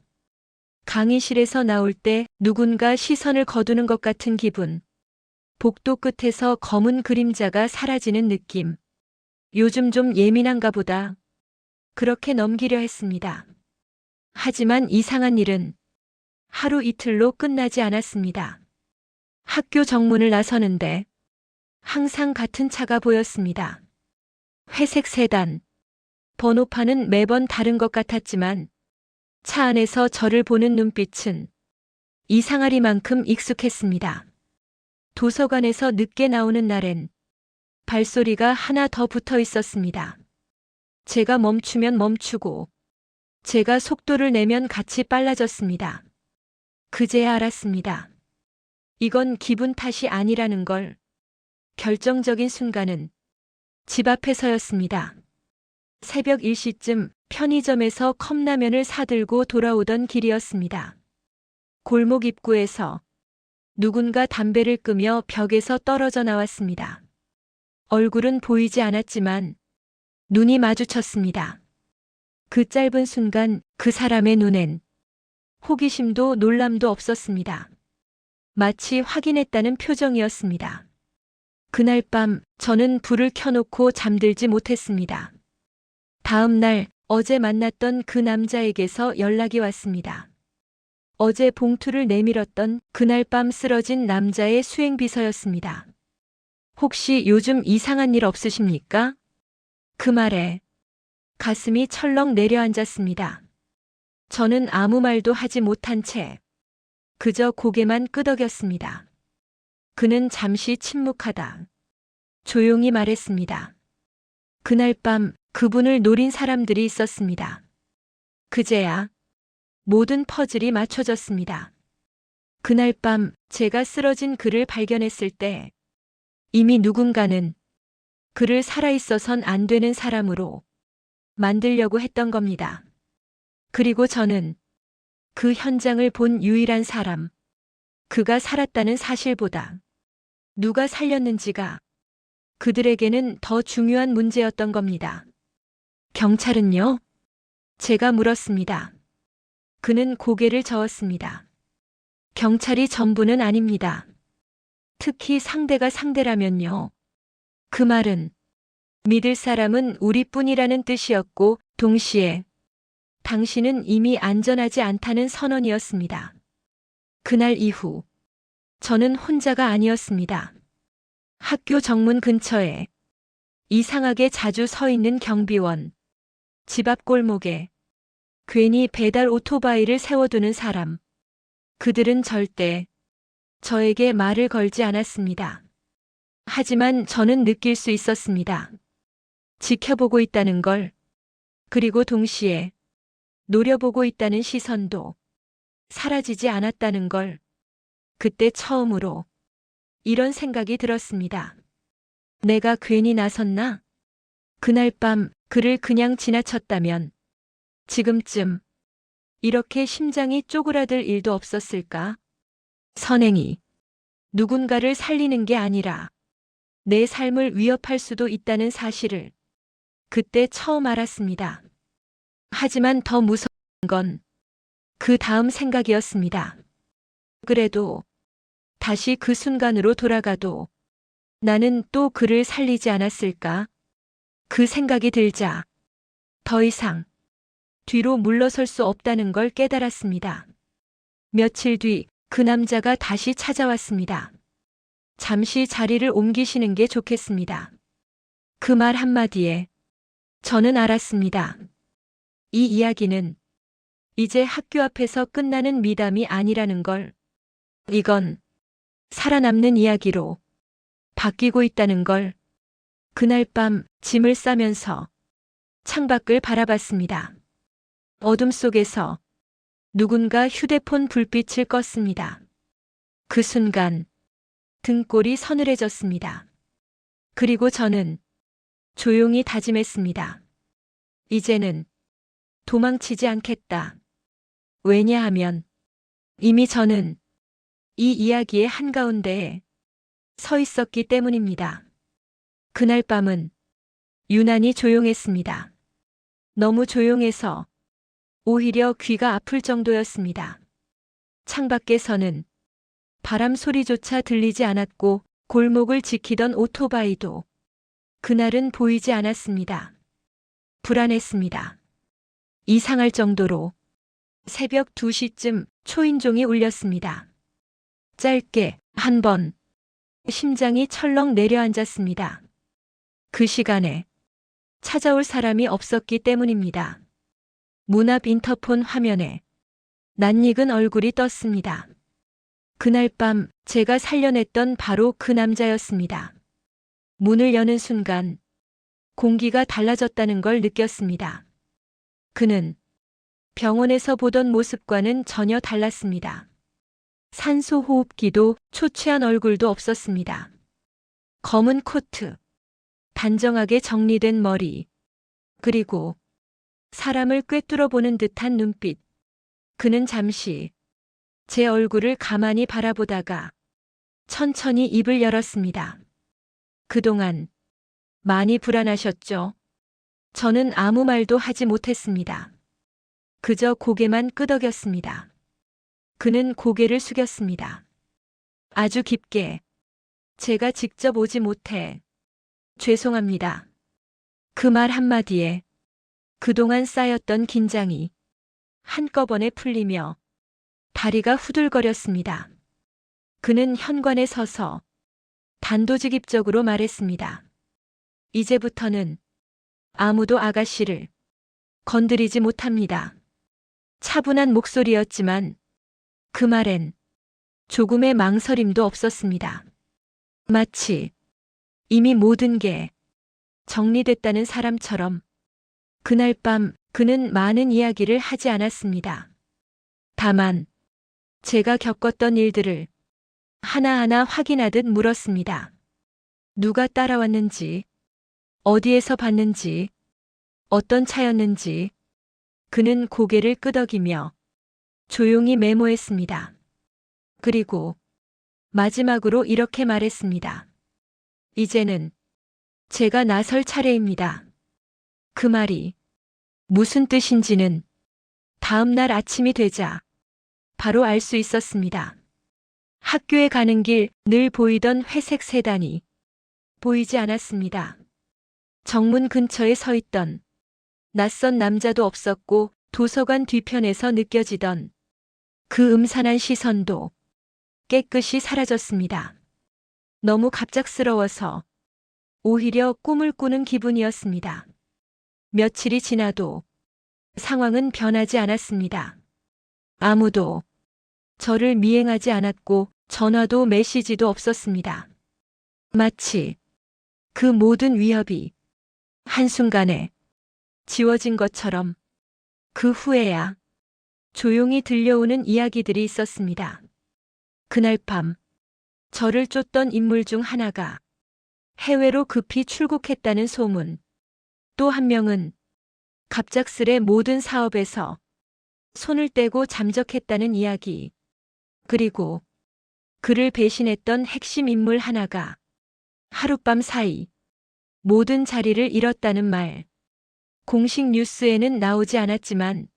강의실에서 나올 때 누군가 시선을 거두는 것 같은 기분. 복도 끝에서 검은 그림자가 사라지는 느낌. 요즘 좀 예민한가 보다. 그렇게 넘기려 했습니다. 하지만 이상한 일은 하루 이틀로 끝나지 않았습니다. 학교 정문을 나서는데 항상 같은 차가 보였습니다. 회색 세단. 번호판은 매번 다른 것 같았지만 차 안에서 저를 보는 눈빛은 이상하리만큼 익숙했습니다. 도서관에서 늦게 나오는 날엔 발소리가 하나 더 붙어 있었습니다. 제가 멈추면 멈추고 제가 속도를 내면 같이 빨라졌습니다. 그제야 알았습니다. 이건 기분 탓이 아니라는 걸. 결정적인 순간은 집 앞에서였습니다. 새벽 1시쯤 편의점에서 컵라면을 사들고 돌아오던 길이었습니다. 골목 입구에서 누군가 담배를 끄며 벽에서 떨어져 나왔습니다. 얼굴은 보이지 않았지만 눈이 마주쳤습니다. 그 짧은 순간 그 사람의 눈엔 호기심도 놀람도 없었습니다. 마치 확인했다는 표정이었습니다. 그날 밤 저는 불을 켜놓고 잠들지 못했습니다. 다음 날 어제 만났던 그 남자에게서 연락이 왔습니다. 어제 봉투를 내밀었던 그날 밤 쓰러진 남자의 수행비서였습니다. 혹시 요즘 이상한 일 없으십니까? 그 말에 가슴이 철렁 내려앉았습니다. 저는 아무 말도 하지 못한 채 그저 고개만 끄덕였습니다. 그는 잠시 침묵하다 조용히 말했습니다. 그날 밤 그분을 노린 사람들이 있었습니다. 그제야 모든 퍼즐이 맞춰졌습니다. 그날 밤 제가 쓰러진 그를 발견했을 때 이미 누군가는 그를 살아있어선 안 되는 사람으로 만들려고 했던 겁니다. 그리고 저는 그 현장을 본 유일한 사람, 그가 살았다는 사실보다 누가 살렸는지가 그들에게는 더 중요한 문제였던 겁니다. 경찰은요? 제가 물었습니다. 그는 고개를 저었습니다. 경찰이 전부는 아닙니다. 특히 상대가 상대라면요. 그 말은 믿을 사람은 우리뿐이라는 뜻이었고 동시에 당신은 이미 안전하지 않다는 선언이었습니다. 그날 이후 저는 혼자가 아니었습니다. 학교 정문 근처에 이상하게 자주 서 있는 경비원, 집 앞 골목에 괜히 배달 오토바이를 세워두는 사람, 그들은 절대 저에게 말을 걸지 않았습니다. 하지만 저는 느낄 수 있었습니다. 지켜보고 있다는 걸, 그리고 동시에 노려보고 있다는 시선도 사라지지 않았다는 걸. 그때 처음으로 이런 생각이 들었습니다. 내가 괜히 나섰나? 그날 밤 그를 그냥 지나쳤다면 지금쯤 이렇게 심장이 쪼그라들 일도 없었을까? 선행이 누군가를 살리는 게 아니라 내 삶을 위협할 수도 있다는 사실을 그때 처음 알았습니다. 하지만 더 무서운 건 그 다음 생각이었습니다. 그래도 다시 그 순간으로 돌아가도 나는 또 그를 살리지 않았을까? 그 생각이 들자 더 이상 뒤로 물러설 수 없다는 걸 깨달았습니다. 며칠 뒤 그 남자가 다시 찾아왔습니다. 잠시 자리를 옮기시는 게 좋겠습니다. 그 말 한마디에 저는 알았습니다. 이 이야기는 이제 학교 앞에서 끝나는 미담이 아니라는 걸, 이건 살아남는 이야기로 바뀌고 있다는 걸. 그날 밤 짐을 싸면서 창밖을 바라봤습니다. 어둠 속에서 누군가 휴대폰 불빛을 껐습니다. 그 순간 등골이 서늘해졌습니다. 그리고 저는 조용히 다짐했습니다. 이제는 도망치지 않겠다. 왜냐하면 이미 저는 이 이야기의 한가운데에 서 있었기 때문입니다. 그날 밤은 유난히 조용했습니다. 너무 조용해서 오히려 귀가 아플 정도였습니다. 창밖에서는 바람 소리조차 들리지 않았고 골목을 지키던 오토바이도 그날은 보이지 않았습니다. 불안했습니다. 이상할 정도로 새벽 2시쯤 초인종이 울렸습니다. 짧게 한 번 심장이 철렁 내려앉았습니다. 그 시간에 찾아올 사람이 없었기 때문입니다. 문 앞 인터폰 화면에 낯익은 얼굴이 떴습니다. 그날 밤 제가 살려냈던 바로 그 남자였습니다. 문을 여는 순간 공기가 달라졌다는 걸 느꼈습니다. 그는 병원에서 보던 모습과는 전혀 달랐습니다. 산소 호흡기도 초췌한 얼굴도 없었습니다. 검은 코트, 단정하게 정리된 머리, 그리고 사람을 꿰뚫어 보는 듯한 눈빛. 그는 잠시 제 얼굴을 가만히 바라보다가 천천히 입을 열었습니다. 그동안 많이 불안하셨죠? 저는 아무 말도 하지 못했습니다. 그저 고개만 끄덕였습니다. 그는 고개를 숙였습니다. 아주 깊게. 제가 직접 오지 못해 죄송합니다. 그 말 한마디에 그동안 쌓였던 긴장이 한꺼번에 풀리며 다리가 후들거렸습니다. 그는 현관에 서서 단도직입적으로 말했습니다. 이제부터는 아무도 아가씨를 건드리지 못합니다. 차분한 목소리였지만 그 말엔 조금의 망설임도 없었습니다. 마치 이미 모든 게 정리됐다는 사람처럼 그날 밤 그는 많은 이야기를 하지 않았습니다. 다만 제가 겪었던 일들을 하나하나 확인하듯 물었습니다. 누가 따라왔는지, 어디에서 봤는지, 어떤 차였는지. 그는 고개를 끄덕이며 조용히 메모했습니다. 그리고 마지막으로 이렇게 말했습니다. 이제는 제가 나설 차례입니다. 그 말이 무슨 뜻인지는 다음 날 아침이 되자 바로 알 수 있었습니다. 학교에 가는 길 늘 보이던 회색 세단이 보이지 않았습니다. 정문 근처에 서 있던 낯선 남자도 없었고 도서관 뒤편에서 느껴지던 그 음산한 시선도 깨끗이 사라졌습니다. 너무 갑작스러워서 오히려 꿈을 꾸는 기분이었습니다. 며칠이 지나도 상황은 변하지 않았습니다. 아무도 저를 미행하지 않았고 전화도 메시지도 없었습니다. 마치 그 모든 위협이 한순간에 지워진 것처럼 그 후에야 조용히 들려오는 이야기들이 있었습니다. 그날 밤 저를 쫓던 인물 중 하나가 해외로 급히 출국했다는 소문, 또 한 명은 갑작스레 모든 사업에서 손을 떼고 잠적했다는 이야기, 그리고 그를 배신했던 핵심 인물 하나가 하룻밤 사이 모든 자리를 잃었다는 말. 공식 뉴스에는 나오지 않았지만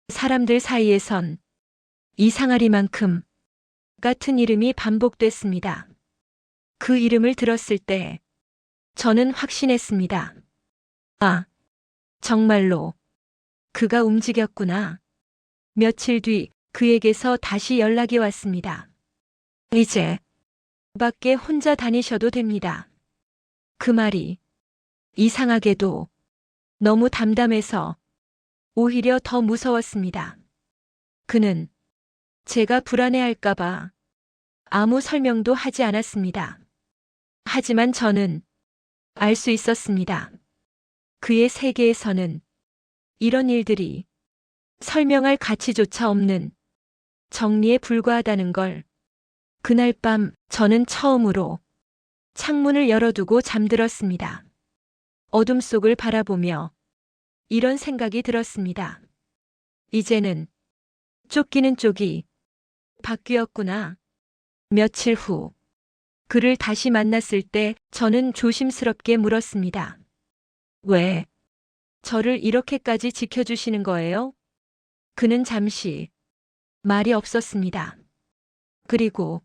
사람들 사이에선 이상하리만큼 같은 이름이 반복됐습니다. 그 이름을 들었을 때 저는 확신했습니다. 아, 정말로 그가 움직였구나. 며칠 뒤 그에게서 다시 연락이 왔습니다. 이제 밖에 혼자 다니셔도 됩니다. 그 말이 이상하게도 너무 담담해서 오히려 더 무서웠습니다. 그는 제가 불안해할까봐 아무 설명도 하지 않았습니다. 하지만 저는 알 수 있었습니다. 그의 세계에서는 이런 일들이 설명할 가치조차 없는 정리에 불과하다는 걸. 그날 밤 저는 처음으로 창문을 열어두고 잠들었습니다. 어둠 속을 바라보며 이런 생각이 들었습니다. 이제는 쫓기는 쪽이 바뀌었구나. 며칠 후 그를 다시 만났을 때 저는 조심스럽게 물었습니다. 왜 저를 이렇게까지 지켜주시는 거예요? 그는 잠시 말이 없었습니다. 그리고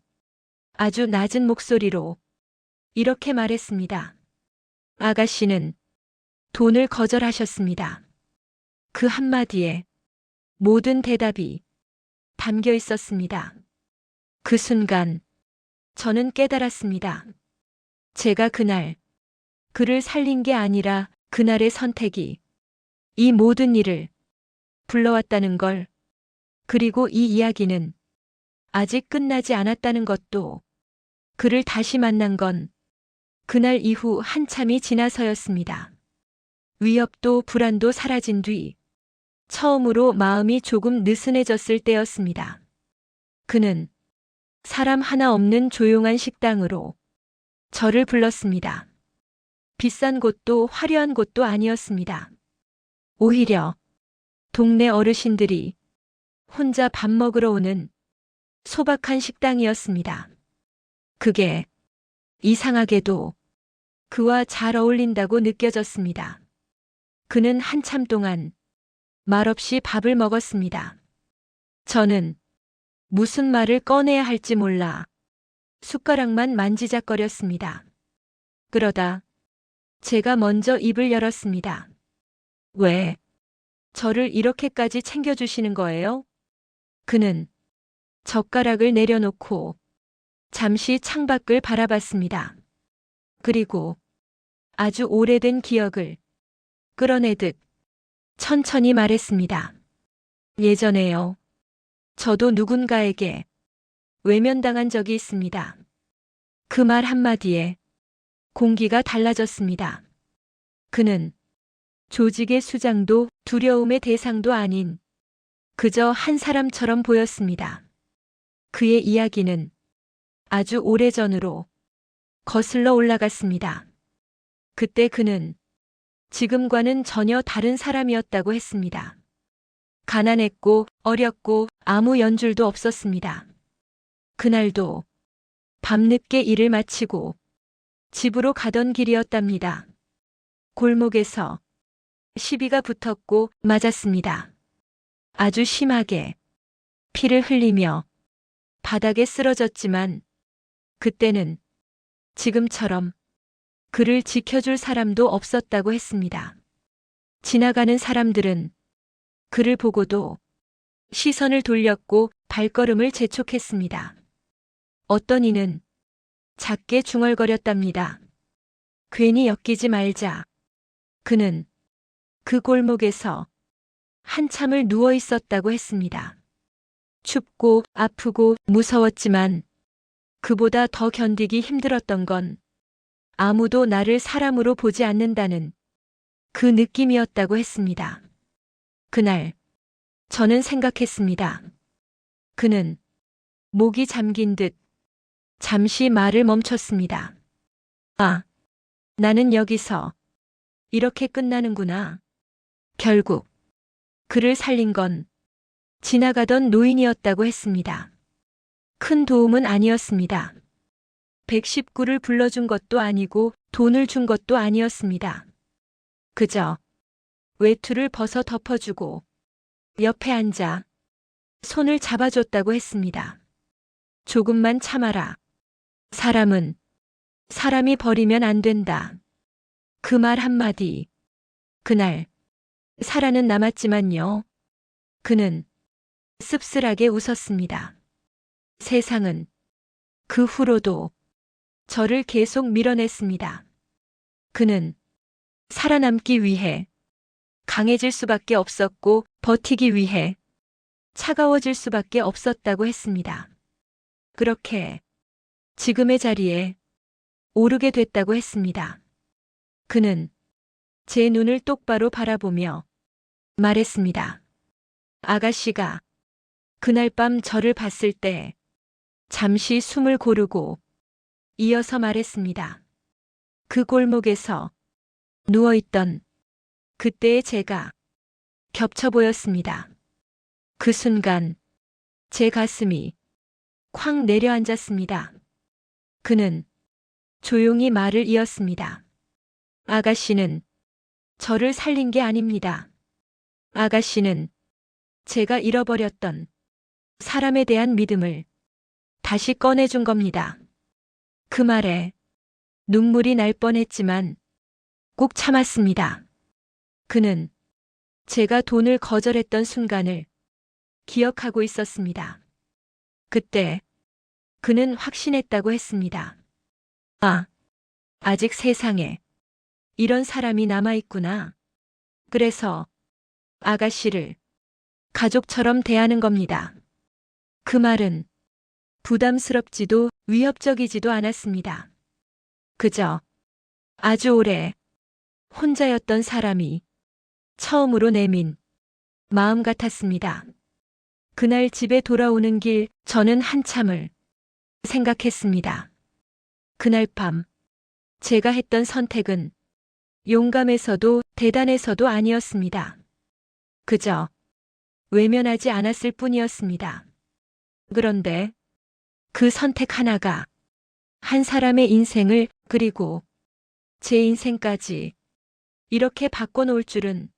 아주 낮은 목소리로 이렇게 말했습니다. 아가씨는 돈을 거절하셨습니다. 그 한마디에 모든 대답이 담겨 있었습니다. 그 순간 저는 깨달았습니다. 제가 그날 그를 살린 게 아니라 그날의 선택이 이 모든 일을 불러왔다는 걸, 그리고 이 이야기는 아직 끝나지 않았다는 것도. 그를 다시 만난 건 그날 이후 한참이 지나서였습니다. 위협도 불안도 사라진 뒤 처음으로 마음이 조금 느슨해졌을 때였습니다. 그는 사람 하나 없는 조용한 식당으로 저를 불렀습니다. 비싼 곳도 화려한 곳도 아니었습니다. 오히려 동네 어르신들이 혼자 밥 먹으러 오는 소박한 식당이었습니다. 그게 이상하게도 그와 잘 어울린다고 느껴졌습니다. 그는 한참 동안 말없이 밥을 먹었습니다. 저는 무슨 말을 꺼내야 할지 몰라 숟가락만 만지작거렸습니다. 그러다 제가 먼저 입을 열었습니다. 왜 저를 이렇게까지 챙겨주시는 거예요? 그는 젓가락을 내려놓고 잠시 창밖을 바라봤습니다. 그리고 아주 오래된 기억을 끌어내듯 천천히 말했습니다. 예전에요. 저도 누군가에게 외면당한 적이 있습니다. 그 말 한마디에 공기가 달라졌습니다. 그는 조직의 수장도 두려움의 대상도 아닌 그저 한 사람처럼 보였습니다. 그의 이야기는 아주 오래전으로 거슬러 올라갔습니다. 그때 그는 지금과는 전혀 다른 사람이었다고 했습니다. 가난했고 어렸고 아무 연줄도 없었습니다. 그날도 밤늦게 일을 마치고 집으로 가던 길이었답니다. 골목에서 시비가 붙었고 맞았습니다. 아주 심하게 피를 흘리며 바닥에 쓰러졌지만 그때는 지금처럼 그를 지켜줄 사람도 없었다고 했습니다. 지나가는 사람들은 그를 보고도 시선을 돌렸고 발걸음을 재촉했습니다. 어떤 이는 작게 중얼거렸답니다. 괜히 엮이지 말자. 그는 그 골목에서 한참을 누워 있었다고 했습니다. 춥고 아프고 무서웠지만 그보다 더 견디기 힘들었던 건 아무도 나를 사람으로 보지 않는다는 그 느낌이었다고 했습니다. 그날 저는 생각했습니다. 그는 목이 잠긴 듯 잠시 말을 멈췄습니다. 아, 나는 여기서 이렇게 끝나는구나. 결국 그를 살린 건 지나가던 노인이었다고 했습니다. 큰 도움은 아니었습니다. 119를 불러준 것도 아니고 돈을 준 것도 아니었습니다. 그저 외투를 벗어 덮어주고 옆에 앉아 손을 잡아줬다고 했습니다. 조금만 참아라. 사람은 사람이 버리면 안 된다. 그 말 한마디. 그날 살아는 남았지만요. 그는 씁쓸하게 웃었습니다. 세상은 그 후로도 저를 계속 밀어냈습니다. 그는 살아남기 위해 강해질 수밖에 없었고 버티기 위해 차가워질 수밖에 없었다고 했습니다. 그렇게 지금의 자리에 오르게 됐다고 했습니다. 그는 제 눈을 똑바로 바라보며 말했습니다. 아가씨가 그날 밤 저를 봤을 때 잠시 숨을 고르고 이어서 말했습니다. 그 골목에서 누워있던 그때의 제가 겹쳐 보였습니다. 그 순간 제 가슴이 쾅 내려앉았습니다. 그는 조용히 말을 이었습니다. 아가씨는 저를 살린 게 아닙니다. 아가씨는 제가 잃어버렸던 사람에 대한 믿음을 다시 꺼내준 겁니다. 그 말에 눈물이 날 뻔했지만 꼭 참았습니다. 그는 제가 돈을 거절했던 순간을 기억하고 있었습니다. 그때 그는 확신했다고 했습니다. 아, 아직 세상에 이런 사람이 남아있구나. 그래서 아가씨를 가족처럼 대하는 겁니다. 그 말은 부담스럽지도 위협적이지도 않았습니다. 그저 아주 오래 혼자였던 사람이 처음으로 내민 마음 같았습니다. 그날 집에 돌아오는 길 저는 한참을 생각했습니다. 그날 밤 제가 했던 선택은 용감해서도 대단해서도 아니었습니다. 그저 외면하지 않았을 뿐이었습니다. 그런데 그 선택 하나가 한 사람의 인생을 그리고 제 인생까지 이렇게 바꿔놓을 줄은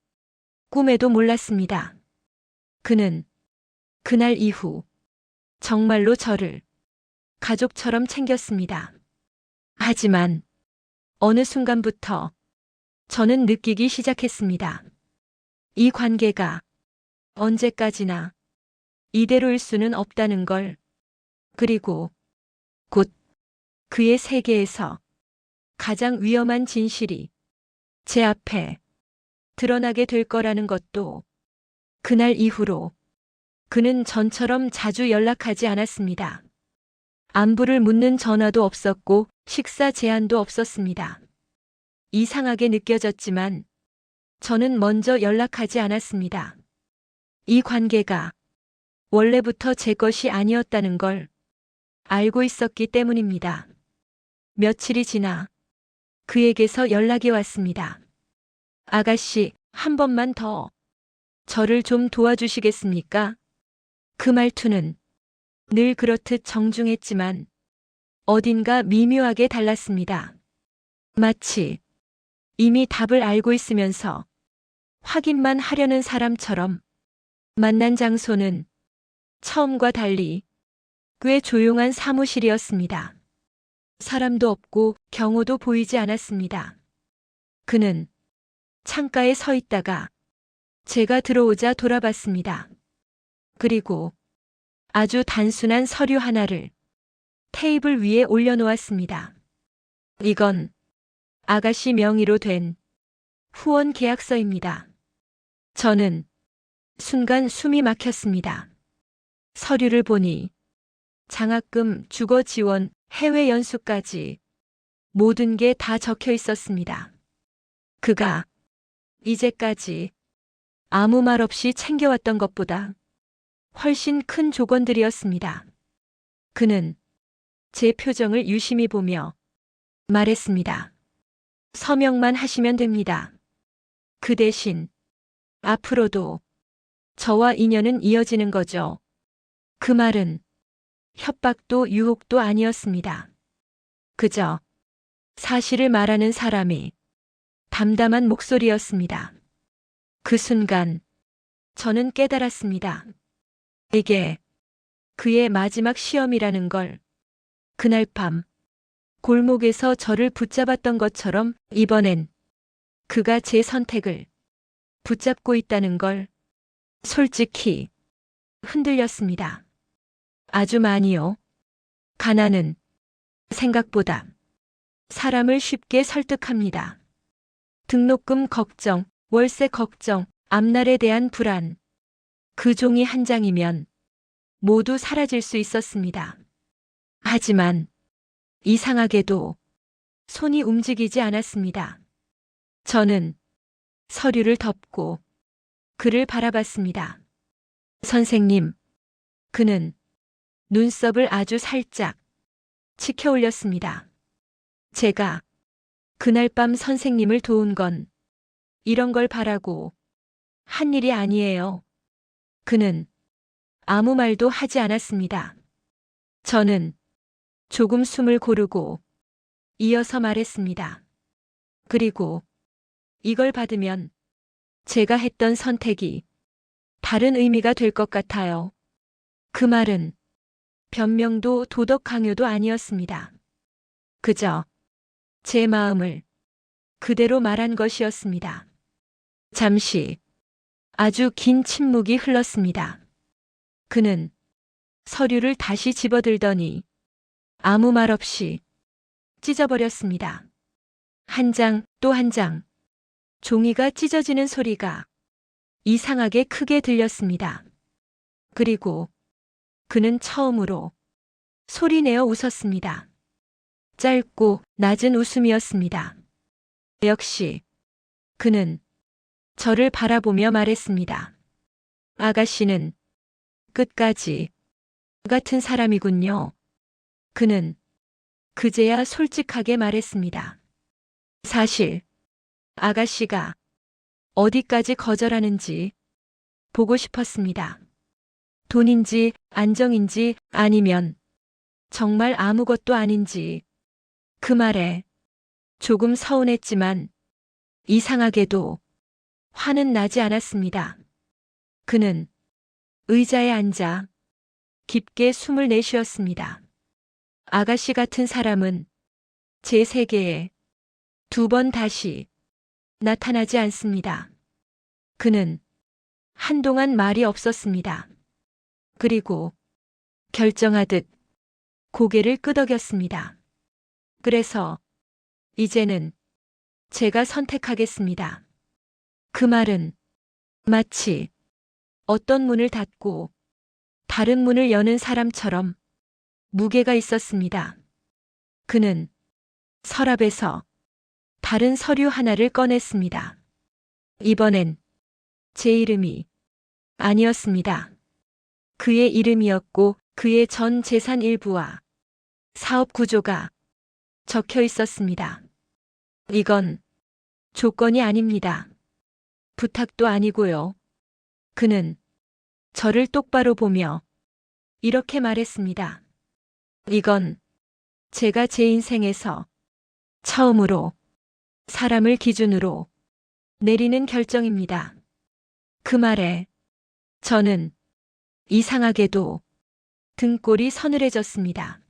꿈에도 몰랐습니다. 그는 그날 이후 정말로 저를 가족처럼 챙겼습니다. 하지만 어느 순간부터 저는 느끼기 시작했습니다. 이 관계가 언제까지나 이대로일 수는 없다는 걸. 그리고 곧 그의 세계에서 가장 위험한 진실이 제 앞에 드러나게 될 거라는 것도. 그날 이후로 그는 전처럼 자주 연락하지 않았습니다. 안부를 묻는 전화도 없었고 식사 제안도 없었습니다. 이상하게 느껴졌지만 저는 먼저 연락하지 않았습니다. 이 관계가 원래부터 제 것이 아니었다는 걸 알고 있었기 때문입니다. 며칠이 지나 그에게서 연락이 왔습니다. 아가씨, 한 번만 더 저를 좀 도와주시겠습니까? 그 말투는 늘 그렇듯 정중했지만 어딘가 미묘하게 달랐습니다. 마치 이미 답을 알고 있으면서 확인만 하려는 사람처럼. 만난 장소는 처음과 달리 꽤 조용한 사무실이었습니다. 사람도 없고 경호도 보이지 않았습니다. 그는 창가에 서 있다가 제가 들어오자 돌아봤습니다. 그리고 아주 단순한 서류 하나를 테이블 위에 올려놓았습니다. 이건 아가씨 명의로 된 후원 계약서입니다. 저는 순간 숨이 막혔습니다. 서류를 보니 장학금, 주거 지원, 해외 연수까지 모든 게 다 적혀 있었습니다. 그가 이제까지 아무 말 없이 챙겨왔던 것보다 훨씬 큰 조건들이었습니다. 그는 제 표정을 유심히 보며 말했습니다. 서명만 하시면 됩니다. 그 대신 앞으로도 저와 인연은 이어지는 거죠. 그 말은 협박도 유혹도 아니었습니다. 그저 사실을 말하는 사람이 담담한 목소리였습니다. 그 순간 저는 깨달았습니다. 이게 그의 마지막 시험이라는 걸. 그날 밤 골목에서 저를 붙잡았던 것처럼 이번엔 그가 제 선택을 붙잡고 있다는 걸 솔직히 흔들렸습니다. 아주 많이요. 가난은 생각보다 사람을 쉽게 설득합니다. 등록금 걱정, 월세 걱정, 앞날에 대한 불안. 그 종이 한 장이면 모두 사라질 수 있었습니다. 하지만 이상하게도 손이 움직이지 않았습니다. 저는 서류를 덮고 그를 바라봤습니다. 선생님, 그는 눈썹을 아주 살짝 치켜 올렸습니다. 제가 그날 밤 선생님을 도운 건 이런 걸 바라고 한 일이 아니에요. 그는 아무 말도 하지 않았습니다. 저는 조금 숨을 고르고 이어서 말했습니다. 그리고 이걸 받으면 제가 했던 선택이 다른 의미가 될 것 같아요. 그 말은 변명도 도덕 강요도 아니었습니다. 그저 제 마음을 그대로 말한 것이었습니다. 잠시 아주 긴 침묵이 흘렀습니다. 그는 서류를 다시 집어들더니 아무 말 없이 찢어버렸습니다. 한 장 또 한 장. 종이가 찢어지는 소리가 이상하게 크게 들렸습니다. 그리고 그는 처음으로 소리내어 웃었습니다. 짧고 낮은 웃음이었습니다. 역시 그는 저를 바라보며 말했습니다. 아가씨는 끝까지 같은 사람이군요. 그는 그제야 솔직하게 말했습니다. 사실 아가씨가 어디까지 거절하는지 보고 싶었습니다. 돈인지 안정인지 아니면 정말 아무것도 아닌지. 그 말에 조금 서운했지만 이상하게도 화는 나지 않았습니다. 그는 의자에 앉아 깊게 숨을 내쉬었습니다. 아가씨 같은 사람은 제 세계에 두 번 다시 나타나지 않습니다. 그는 한동안 말이 없었습니다. 그리고 결정하듯 고개를 끄덕였습니다. 그래서 이제는 제가 선택하겠습니다. 그 말은 마치 어떤 문을 닫고 다른 문을 여는 사람처럼 무게가 있었습니다. 그는 서랍에서 다른 서류 하나를 꺼냈습니다. 이번엔 제 이름이 아니었습니다. 그의 이름이었고 그의 전 재산 일부와 사업 구조가 적혀 있었습니다. 이건 조건이 아닙니다. 부탁도 아니고요. 그는 저를 똑바로 보며 이렇게 말했습니다. 이건 제가 제 인생에서 처음으로 사람을 기준으로 내리는 결정입니다. 그 말에 저는 이상하게도 등골이 서늘해졌습니다.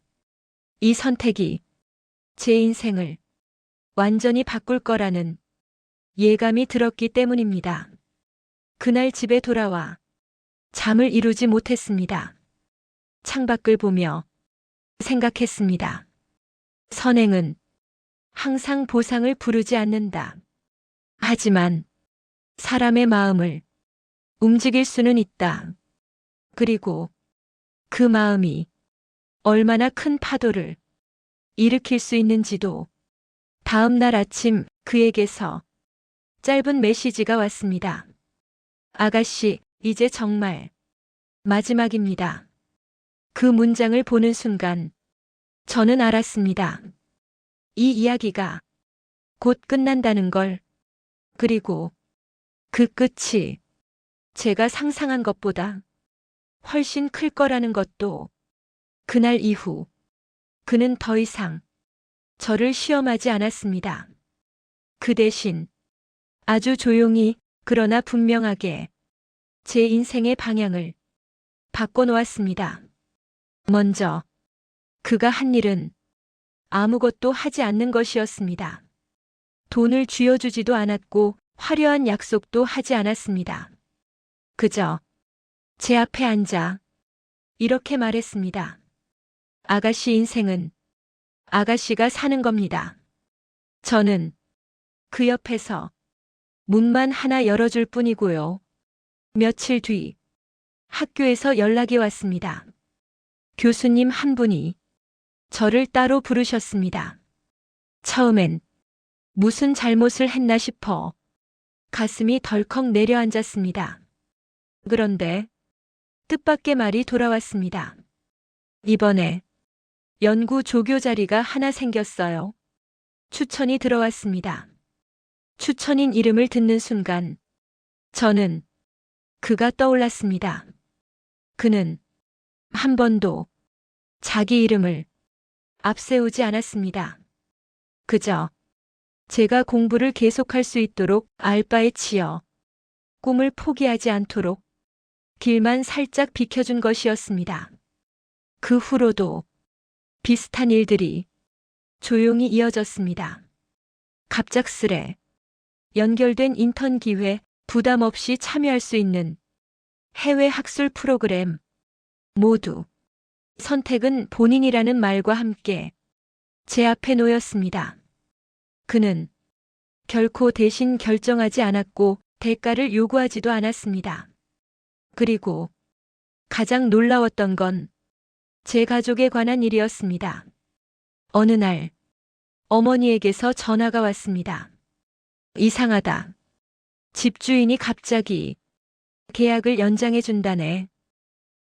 이 선택이 제 인생을 완전히 바꿀 거라는 예감이 들었기 때문입니다. 그날 집에 돌아와 잠을 이루지 못했습니다. 창밖을 보며 생각했습니다. 선행은 항상 보상을 부르지 않는다. 하지만 사람의 마음을 움직일 수는 있다. 그리고 그 마음이 얼마나 큰 파도를 일으킬 수 있는지도. 다음 날 아침 그에게서 짧은 메시지가 왔습니다. 아가씨, 이제 정말 마지막입니다. 그 문장을 보는 순간 저는 알았습니다. 이 이야기가 곧 끝난다는 걸. 그리고 그 끝이 제가 상상한 것보다 훨씬 클 거라는 것도. 그날 이후 그는 더 이상 저를 시험하지 않았습니다. 그 대신 아주 조용히 그러나 분명하게 제 인생의 방향을 바꿔놓았습니다. 먼저 그가 한 일은 아무것도 하지 않는 것이었습니다. 돈을 쥐어주지도 않았고 화려한 약속도 하지 않았습니다. 그저 제 앞에 앉아 이렇게 말했습니다. 아가씨 인생은 아가씨가 사는 겁니다. 저는 그 옆에서 문만 하나 열어줄 뿐이고요. 며칠 뒤 학교에서 연락이 왔습니다. 교수님 한 분이 저를 따로 부르셨습니다. 처음엔 무슨 잘못을 했나 싶어 가슴이 덜컥 내려앉았습니다. 그런데 뜻밖의 말이 돌아왔습니다. 이번에 연구 조교 자리가 하나 생겼어요. 추천이 들어왔습니다. 추천인 이름을 듣는 순간 저는 그가 떠올랐습니다. 그는 한 번도 자기 이름을 앞세우지 않았습니다. 그저 제가 공부를 계속할 수 있도록 알바에 치여 꿈을 포기하지 않도록 길만 살짝 비켜준 것이었습니다. 그 후로도 비슷한 일들이 조용히 이어졌습니다. 갑작스레 연결된 인턴 기회, 부담 없이 참여할 수 있는 해외 학술 프로그램, 모두 선택은 본인이라는 말과 함께 제 앞에 놓였습니다. 그는 결코 대신 결정하지 않았고 대가를 요구하지도 않았습니다. 그리고 가장 놀라웠던 건 제 가족에 관한 일이었습니다. 어느 날 어머니에게서 전화가 왔습니다. 이상하다. 집주인이 갑자기 계약을 연장해 준다네.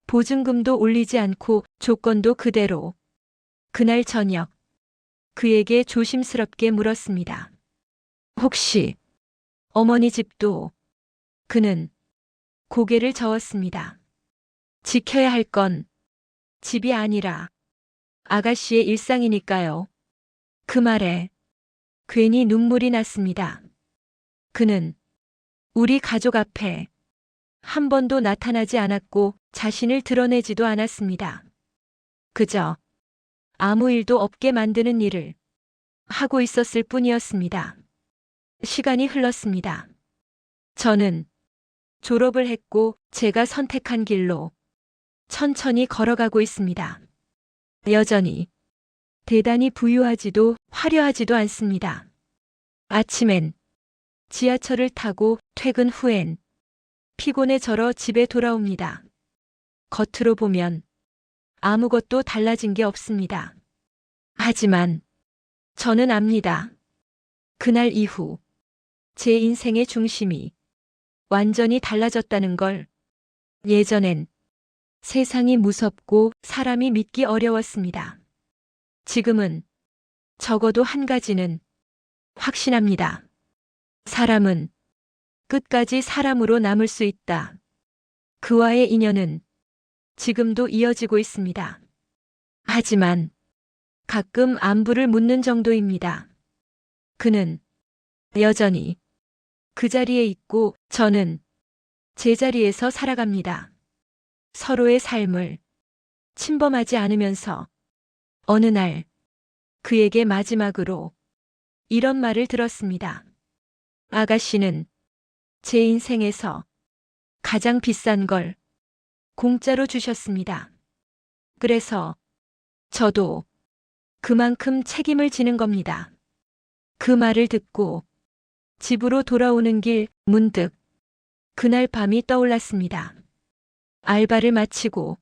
보증금도 올리지 않고 조건도 그대로. 그날 저녁 그에게 조심스럽게 물었습니다. 혹시 어머니 집도? 그는 고개를 저었습니다. 지켜야 할 건 집이 아니라 아가씨의 일상이니까요. 그 말에 괜히 눈물이 났습니다. 그는 우리 가족 앞에 한 번도 나타나지 않았고 자신을 드러내지도 않았습니다. 그저 아무 일도 없게 만드는 일을 하고 있었을 뿐이었습니다. 시간이 흘렀습니다. 저는 졸업을 했고 제가 선택한 길로 천천히 걸어가고 있습니다. 여전히 대단히 부유하지도 화려하지도 않습니다. 아침엔 지하철을 타고 퇴근 후엔 피곤에 절어 집에 돌아옵니다. 겉으로 보면 아무것도 달라진 게 없습니다. 하지만 저는 압니다. 그날 이후 제 인생의 중심이 완전히 달라졌다는 걸. 예전엔 세상이 무섭고 사람이 믿기 어려웠습니다. 지금은 적어도 한 가지는 확신합니다. 사람은 끝까지 사람으로 남을 수 있다. 그와의 인연은 지금도 이어지고 있습니다. 하지만 가끔 안부를 묻는 정도입니다. 그는 여전히 그 자리에 있고 저는 제 자리에서 살아갑니다. 서로의 삶을 침범하지 않으면서. 어느 날 그에게 마지막으로 이런 말을 들었습니다. 아가씨는 제 인생에서 가장 비싼 걸 공짜로 주셨습니다. 그래서 저도 그만큼 책임을 지는 겁니다. 그 말을 듣고 집으로 돌아오는 길 문득 그날 밤이 떠올랐습니다. 알바를 마치고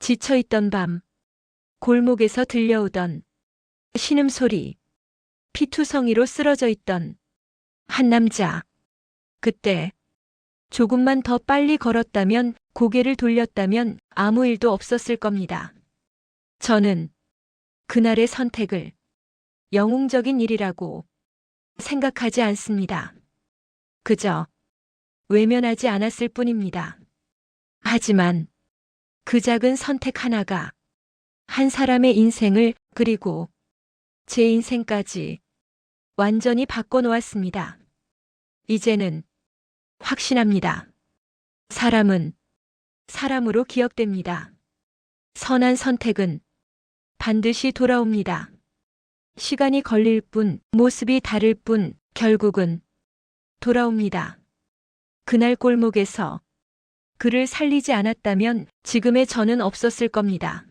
지쳐있던 밤, 골목에서 들려오던 신음소리, 피투성이로 쓰러져 있던 한 남자. 그때 조금만 더 빨리 걸었다면, 고개를 돌렸다면 아무 일도 없었을 겁니다. 저는 그날의 선택을 영웅적인 일이라고 생각하지 않습니다. 그저 외면하지 않았을 뿐입니다. 하지만 그 작은 선택 하나가 한 사람의 인생을, 그리고 제 인생까지 완전히 바꿔놓았습니다. 이제는 확신합니다. 사람은 사람으로 기억됩니다. 선한 선택은 반드시 돌아옵니다. 시간이 걸릴 뿐, 모습이 다를 뿐, 결국은 돌아옵니다. 그날 골목에서 그를 살리지 않았다면 지금의 저는 없었을 겁니다.